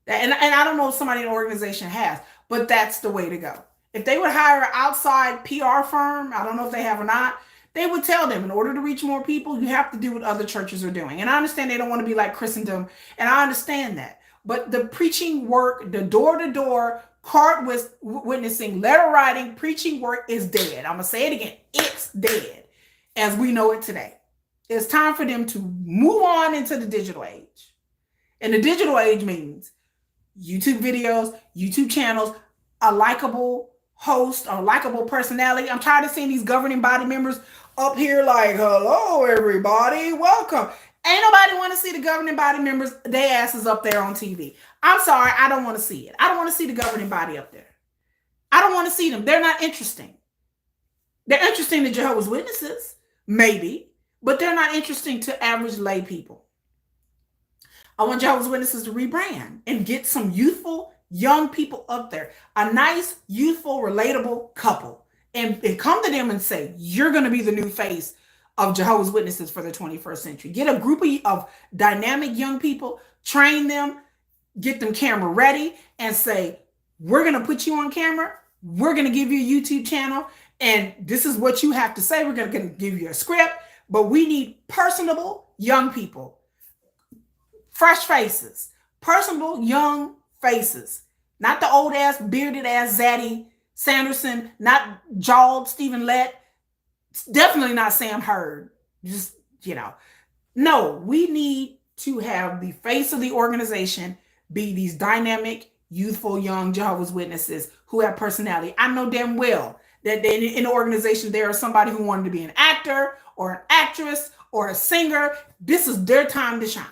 And I don't know if somebody in the organization has, but that's the way to go. If they would hire an outside PR firm, I don't know if they have or not, they would tell them in order to reach more people, you have to do what other churches are doing. And I understand they don't want to be like Christendom, and I understand that. But the preaching work, the door-to-door, card witnessing, letter writing, preaching work is dead. I'm going to say it again. It's dead as we know it today. It's time for them to move on into the digital age. And the digital age means YouTube videos, YouTube channels, a likable host, a likable personality. I'm tired of seeing these governing body members up here like, hello, everybody, welcome. Ain't nobody want to see the governing body members, their asses up there on TV. I'm sorry, I don't want to see it. I don't want to see the governing body up there. I don't want to see them. They're not interesting. They're interesting to Jehovah's Witnesses, maybe, but they're not interesting to average lay people. I want Jehovah's Witnesses to rebrand and get some youthful, young people up there. A nice, youthful, relatable couple. And come to them and say, you're going to be the new face of Jehovah's Witnesses for the 21st century. Get a group of dynamic young people, train them, get them camera ready, and say, we're going to put you on camera. We're going to give you a YouTube channel. And this is what you have to say. We're going to give you a script. But we need personable young people. Fresh faces. Personable young faces. Not the old ass, bearded ass Zaddy Sanderson. Not jawed Stephen Lett. Definitely not Sam Hurd. Just, No, we need to have the face of the organization be these dynamic, youthful, young Jehovah's Witnesses who have personality. I know damn well that they, in the organization, there is somebody who wanted to be an actor or an actress or a singer. This is their time to shine.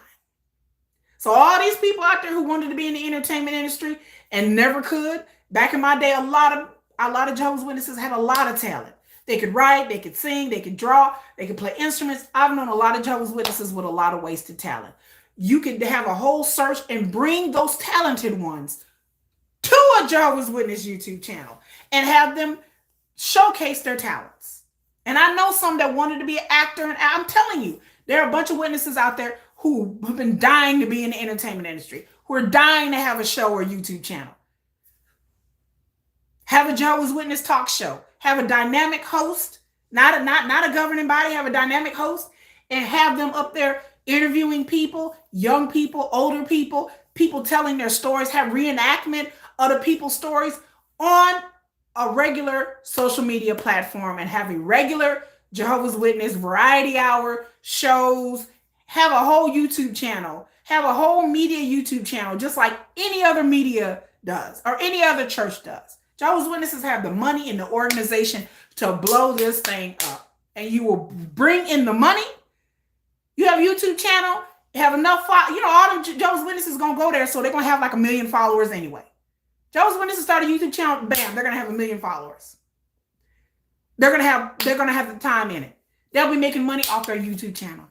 So all these people out there who wanted to be in the entertainment industry and never could, back in my day, a lot of Jehovah's Witnesses had a lot of talent. They could write, they could sing, they could draw, they could play instruments. I've known a lot of Jehovah's Witnesses with a lot of wasted talent. You could have a whole search and bring those talented ones to a Jehovah's Witness YouTube channel and have them showcase their talents. And I know some that wanted to be an actor, and I'm telling you, there are a bunch of witnesses out there who have been dying to be in the entertainment industry, who are dying to have a show or YouTube channel. Have a Jehovah's Witness talk show. Have a dynamic host, not a governing body, have a dynamic host, and have them up there interviewing people, young people, older people, people telling their stories, have reenactment of the people's stories on a regular social media platform, and have a regular Jehovah's Witness variety hour shows, have a whole YouTube channel, have a whole media YouTube channel, just like any other media does or any other church does. Jehovah's Witnesses have the money in the organization to blow this thing up, and you will bring in the money. You have a YouTube channel, you have enough, all them Jehovah's Witnesses going to go there, so they're going to have like 1 million followers anyway. Jehovah's Witnesses start a YouTube channel, bam, they're going to have 1 million followers. They're going to have the time in it. They'll be making money off their YouTube channel.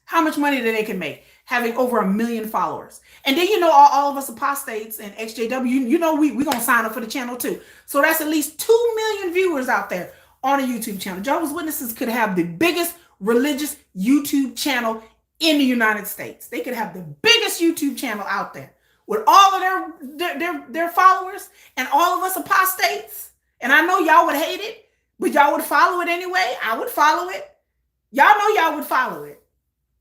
How much money that they can make having over 1 million followers. And then, all of us apostates and XJW, we're going to sign up for the channel too. So that's at least 2 million viewers out there on a YouTube channel. Jehovah's Witnesses could have the biggest religious YouTube channel in the United States. They could have the biggest YouTube channel out there with all of their followers and all of us apostates. And I know y'all would hate it, but y'all would follow it anyway. I would follow it. Y'all know y'all would follow it.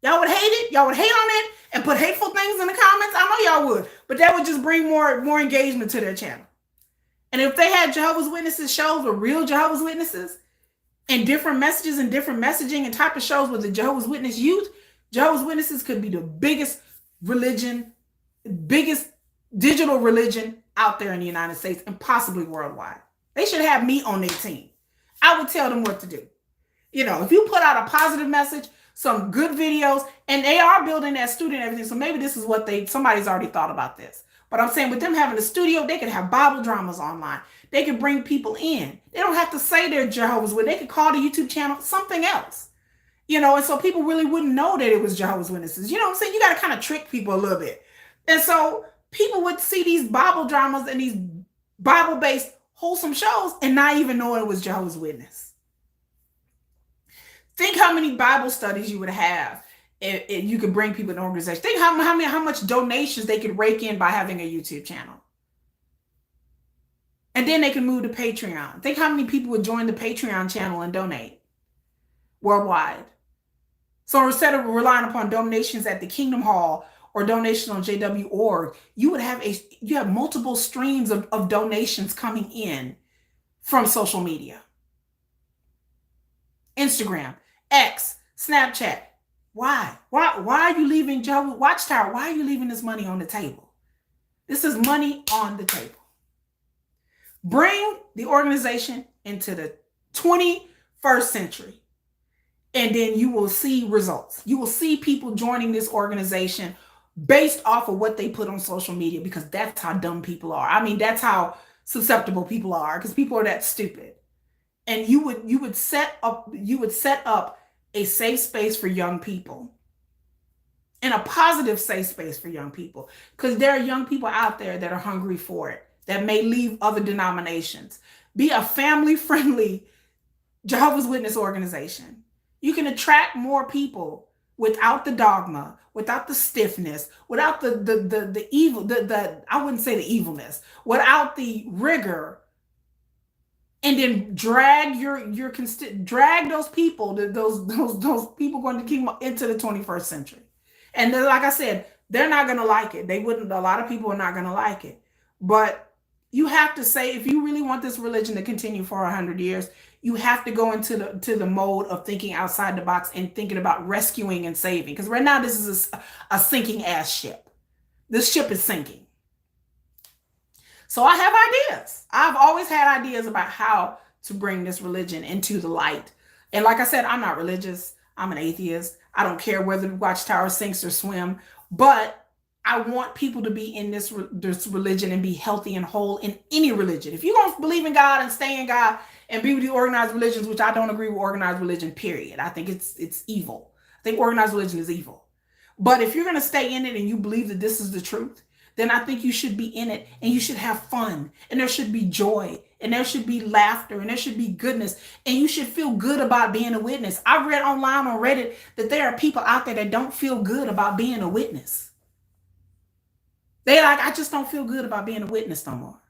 Y'all would hate it. Y'all would hate on it and put hateful things in the comments. I know y'all would, but that would just bring more engagement to their channel. And if they had Jehovah's Witnesses shows with real Jehovah's Witnesses and different messages and different messaging and type of shows with the Jehovah's Witness youth, Jehovah's Witnesses could be the biggest religion, biggest digital religion out there in the United States and possibly worldwide. They should have me on their team. I would tell them what to do. If you put out a positive message, some good videos, and they are building that studio and everything. So maybe this is what somebody's already thought about this. But I'm saying with them having a studio, they could have Bible dramas online. They could bring people in. They don't have to say they're Jehovah's Witnesses. They could call the YouTube channel something else. And so people really wouldn't know that it was Jehovah's Witnesses. You know what I'm saying? You got to kind of trick people a little bit. And so people would see these Bible dramas and these Bible-based wholesome shows and not even know it was Jehovah's Witness. Think how many Bible studies you would have if you could bring people in an organization. Think how much donations they could rake in by having a YouTube channel. And then they can move to Patreon. Think how many people would join the Patreon channel and donate worldwide. So instead of relying upon donations at the Kingdom Hall or donations on jworg, you have multiple streams of donations coming in from social media. Instagram, X, Snapchat. Why? Why are you leaving Jehovah's Watchtower? Why are you leaving this money on the table? This is money on the table. Bring the organization into the 21st century, and then you will see results. You will see people joining this organization based off of what they put on social media, because that's how dumb people are. I mean, that's how susceptible people are, because people are that stupid. And you would set up a safe space for young people, and a positive safe space for young people, because there are young people out there that are hungry for it, that may leave other denominations. Be a family-friendly Jehovah's Witness organization. You can attract more people without the dogma, without the stiffness, without the evil, I wouldn't say the evilness, without the rigor. And then drag drag those people, those people going to keep into the 21st century. And then, like I said, they're not going to like it. A lot of people are not going to like it. But you have to say, if you really want this religion to continue for 100 years, you have to go into the mode of thinking outside the box and thinking about rescuing and saving. Because right now, this is a sinking ass ship. This ship is sinking. So I have ideas. I've always had ideas about how to bring this religion into the light. And like I said, I'm not religious. I'm an atheist. I don't care whether the watchtower sinks or swim, but I want people to be in this religion and be healthy and whole in any religion. If you don't believe in God and stay in God and be with the organized religions, which I don't agree with organized religion, period. I think it's evil. I think organized religion is evil. But if you're going to stay in it and you believe that this is the truth, then I think you should be in it and you should have fun and there should be joy and there should be laughter and there should be goodness and you should feel good about being a witness. I've read online on Reddit that there are people out there that don't feel good about being a witness. They're like, I just don't feel good about being a witness no more.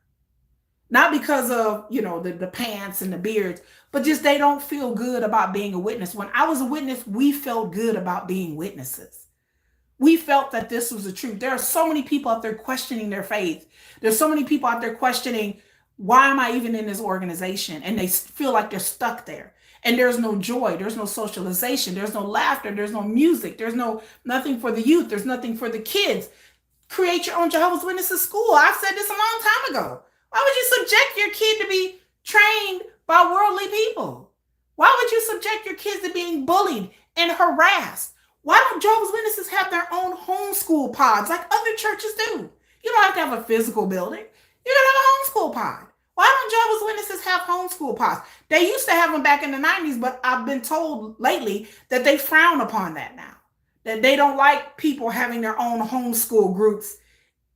Not because of, the pants and the beards, but just they don't feel good about being a witness. When I was a witness, we felt good about being witnesses. We felt that this was the truth. There are so many people out there questioning their faith. There's so many people out there questioning, why am I even in this organization? And they feel like they're stuck there. And there's no joy. There's no socialization. There's no laughter. There's no music. There's nothing for the youth. There's nothing for the kids. Create your own Jehovah's Witnesses school. I've said this a long time ago. Why would you subject your kid to be trained by worldly people? Why would you subject your kids to being bullied and harassed? Why don't Jehovah's Witnesses have their own homeschool pods like other churches do? You don't have to have a physical building. You can have a homeschool pod. Why don't Jehovah's Witnesses have homeschool pods? They used to have them back in the 90s, but I've been told lately that they frown upon that now. That they don't like people having their own homeschool groups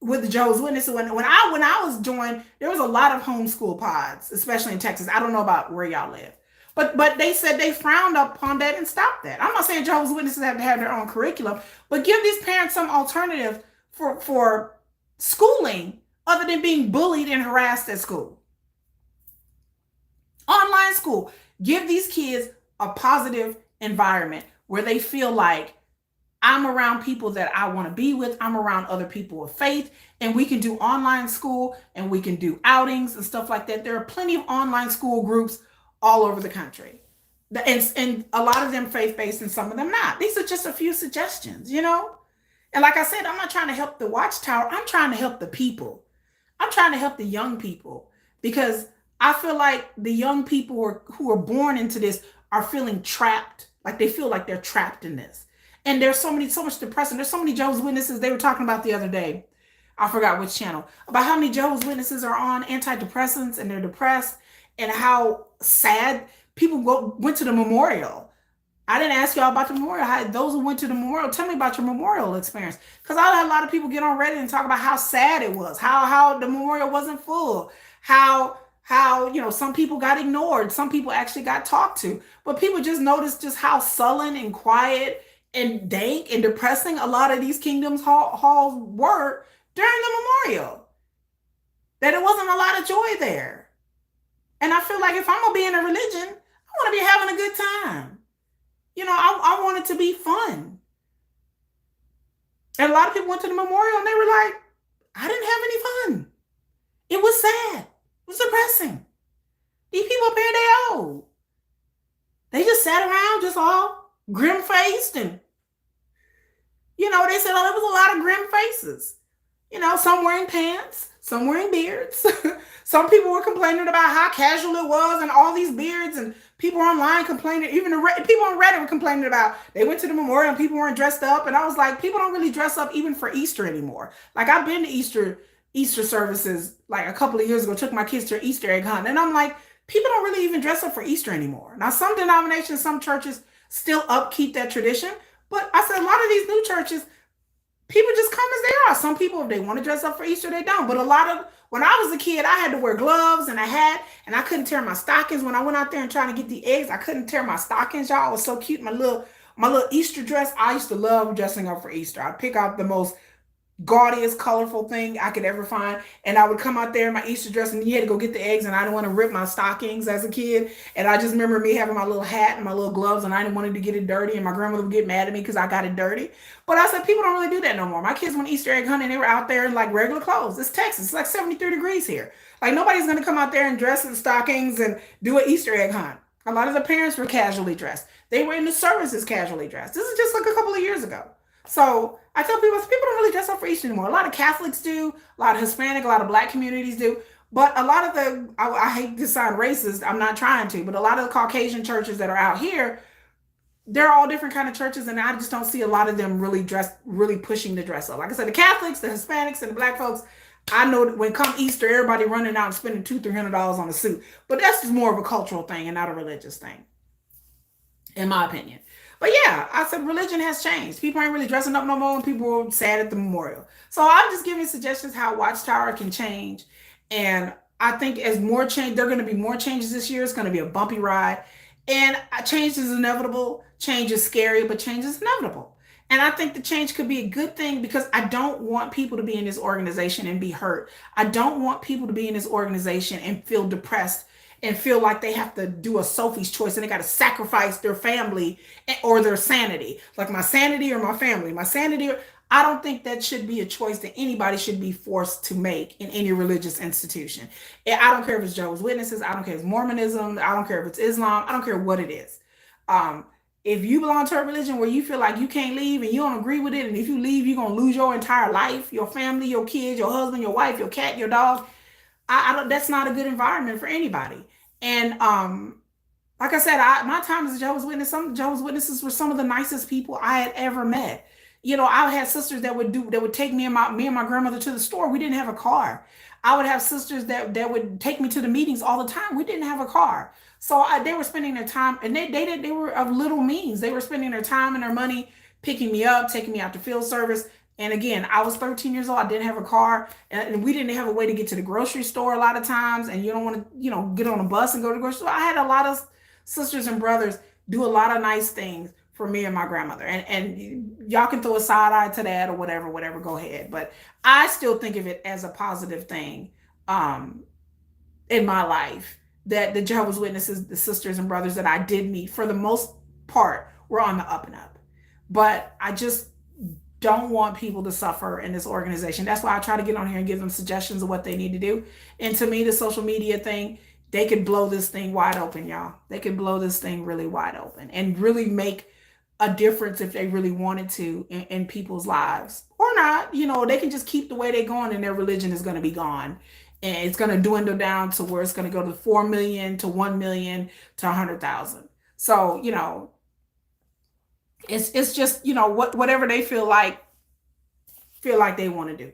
with the Jehovah's Witnesses. When I was joined, there was a lot of homeschool pods, especially in Texas. I don't know about where y'all live. But they said they frowned upon that and stopped that. I'm not saying Jehovah's Witnesses have to have their own curriculum, but give these parents some alternative for schooling other than being bullied and harassed at school. Online school. Give these kids a positive environment where they feel like I'm around people that I want to be with. I'm around other people of faith, and we can do online school and we can do outings and stuff like that. There are plenty of online school groups all over the country. And a lot of them faith-based and some of them not. These are just a few suggestions, And like I said, I'm not trying to help the watchtower. I'm trying to help the people. I'm trying to help the young people because I feel like the young people who are born into this are feeling trapped. Like they feel like they're trapped in this. And there's so much depression. There's so many Jehovah's Witnesses they were talking about the other day. I forgot which channel. About how many Jehovah's Witnesses are on antidepressants and they're depressed. And how sad people went to the memorial. I didn't ask y'all about the memorial. Those who went to the memorial, tell me about your memorial experience. Because I had a lot of people get on Reddit and talk about how sad it was, how the memorial wasn't full, how some people got ignored, some people actually got talked to. But people just noticed just how sullen and quiet and dank and depressing a lot of these Kingdoms halls were during the memorial. That it wasn't a lot of joy there. And I feel like if I'm going to be in a religion, I want to be having a good time. I want it to be fun. And a lot of people went to the memorial and they were like, I didn't have any fun. It was sad. It was depressing. These people up here, they old. They just sat around just all grim-faced and, they said, there was a lot of grim faces. Some wearing pants, some wearing beards. Some people were complaining about how casual it was and all these beards, and people online complaining, even people on Reddit were complaining about they went to the memorial and people weren't dressed up. And I was like, people don't really dress up even for Easter anymore. Like I've been to Easter services like a couple of years ago, took my kids to an Easter egg hunt. And I'm like, people don't really even dress up for Easter anymore. Now, some denominations, some churches still upkeep that tradition. But I said a lot of these new churches, people just come as they are. Some people, if they want to dress up for Easter, they don't. But when I was a kid, I had to wear gloves and a hat, and I couldn't tear my stockings. When I went out there and trying to get the eggs, I couldn't tear my stockings, y'all. It was so cute. My little Easter dress. I used to love dressing up for Easter. I'd pick out the most gaudiest, colorful thing I could ever find. And I would come out there in my Easter dress, and you had to go get the eggs, and I didn't want to rip my stockings as a kid. And I just remember me having my little hat and my little gloves, and I didn't want to get it dirty, and my grandmother would get mad at me because I got it dirty. But I said, people don't really do that no more. My kids went Easter egg hunting, they were out there in like regular clothes. It's Texas. It's like 73 degrees here. Like nobody's going to come out there and dress in stockings and do an Easter egg hunt. A lot of the parents were casually dressed. They were in the services casually dressed. This is just like a couple of years ago. So I tell people don't really dress up for Easter anymore. A lot of Catholics do, a lot of Hispanic, a lot of Black communities do. But a lot of I hate to sound racist, I'm not trying to, but a lot of the Caucasian churches that are out here, they're all different kind of churches, and I just don't see a lot of them really pushing the dress up. Like I said, the Catholics, the Hispanics, and the Black folks, I know that when come Easter, everybody running out and spending $200-300 on a suit. But that's just more of a cultural thing and not a religious thing, in my opinion. But yeah, I said religion has changed. People ain't really dressing up no more, and people are sad at the memorial. So I'm just giving suggestions how Watchtower can change. And I think as more change, there are going to be more changes this year. It's going to be a bumpy ride. And change is inevitable. Change is scary, but change is inevitable. And I think the change could be a good thing because I don't want people to be in this organization and be hurt. I don't want people to be in this organization and feel depressed and feel like they have to do a Sophie's choice and they got to sacrifice their family or their sanity. Like my sanity or my family. My sanity, I don't think that should be a choice that anybody should be forced to make in any religious institution. I don't care if it's Jehovah's Witnesses. I don't care if it's Mormonism. I don't care if it's Islam. I don't care what it is. Um, if you belong to a religion where you feel like you can't leave and you don't agree with it, and if you leave, you're going to lose your entire life, your family, your kids, your husband, your wife, your cat, your dog, I don't. That's not a good environment for anybody. And like I said, my time as a Jehovah's Witness, some Jehovah's Witnesses were some of the nicest people I had ever met. You know, I had sisters that would take me and my grandmother to the store. We didn't have a car. I would have sisters that would take me to the meetings all the time. We didn't have a car. So they were spending their time, and they were of little means. They were spending their time and their money picking me up, taking me out to field service. And again, I was 13 years old. I didn't have a car, and we didn't have a way to get to the grocery store a lot of times. And you don't want to, get on a bus and go to the grocery store. I had a lot of sisters and brothers do a lot of nice things for me and my grandmother. And y'all can throw a side eye to that or whatever, go ahead. But I still think of it as a positive thing um, in my life that the Jehovah's Witnesses, the sisters and brothers that I did meet, for the most part, were on the up and up. But I just don't want people to suffer in this organization. That's why I try to get on here and give them suggestions of what they need to do. And to me, the social media thing, they could blow this thing wide open, y'all. They could blow this thing really wide open and really make a difference if they really wanted to in people's lives or not. They can just keep the way they're going and their religion is going to be gone. And it's going to dwindle down to where it's going to go to 4 million to 1 million to 100,000. So, it's just, whatever they feel like they want to do.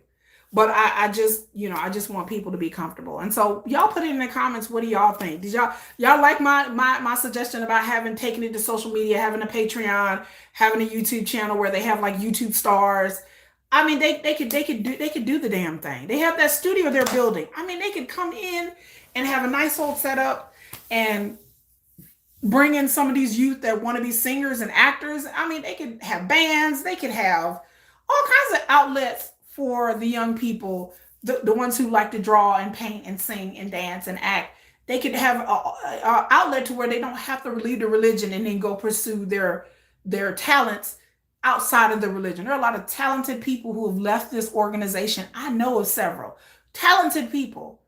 But I just want people to be comfortable. And so y'all put it in the comments. What do y'all think? Did y'all like my suggestion about taking it to social media, having a Patreon, having a YouTube channel where they have like YouTube stars? I mean, they could do the damn thing. They have that studio they're building. I mean, they could come in and have a nice old setup and bring in some of these youth that want to be singers and actors. I mean, they could have bands. They could have all kinds of outlets for the young people, the ones who like to draw and paint and sing and dance and act. They could have a outlet to where they don't have to leave the religion and then go pursue their talents outside of the religion. There are a lot of talented people who have left this organization. I know of several talented people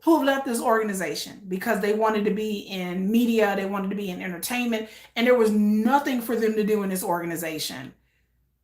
who have left this organization because they wanted to be in media, they wanted to be in entertainment, and there was nothing for them to do in this organization.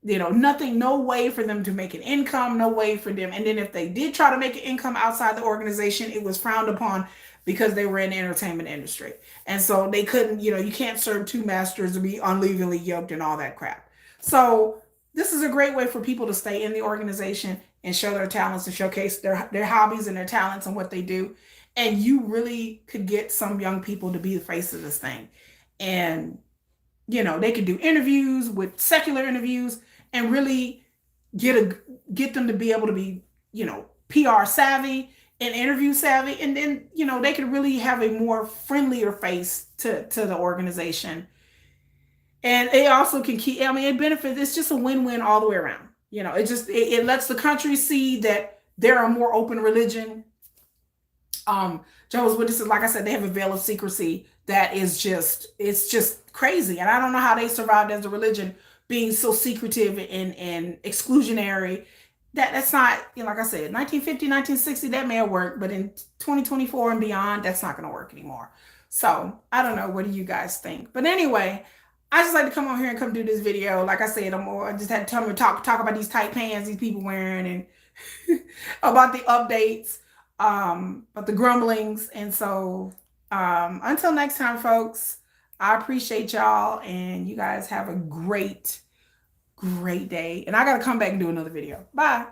Nothing, no way for them to make an income, no way for them. And then if they did try to make an income outside the organization, it was frowned upon because they were in the entertainment industry. And so they couldn't, you can't serve two masters or be unevenly yoked and all that crap. So this is a great way for people to stay in the organization and show their talents and showcase their hobbies and their talents and what they do. And you really could get some young people to be the face of this thing. And, they could do interviews with secular interviews and really get them to be able to be, PR savvy and interview savvy. And then, they could really have a more friendlier face to the organization. And it also can it benefits. It's just a win-win all the way around. It lets the country see that they're a more open religion. Jehovah's Witnesses, like I said, they have a veil of secrecy that is it's just crazy. And I don't know how they survived as a religion being so secretive and exclusionary. That's not, like I said, 1950, 1960, that may have worked, but in 2024 and beyond, that's not going to work anymore. So I don't know. What do you guys think? But anyway, I just like to come on here and come do this video. Like I said, I just had to talk about these tight pants these people wearing and about the updates, but the grumblings. And so until next time, folks, I appreciate y'all, and you guys have a great day. And I gotta come back and do another video. Bye.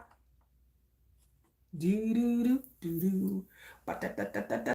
Do do do do do.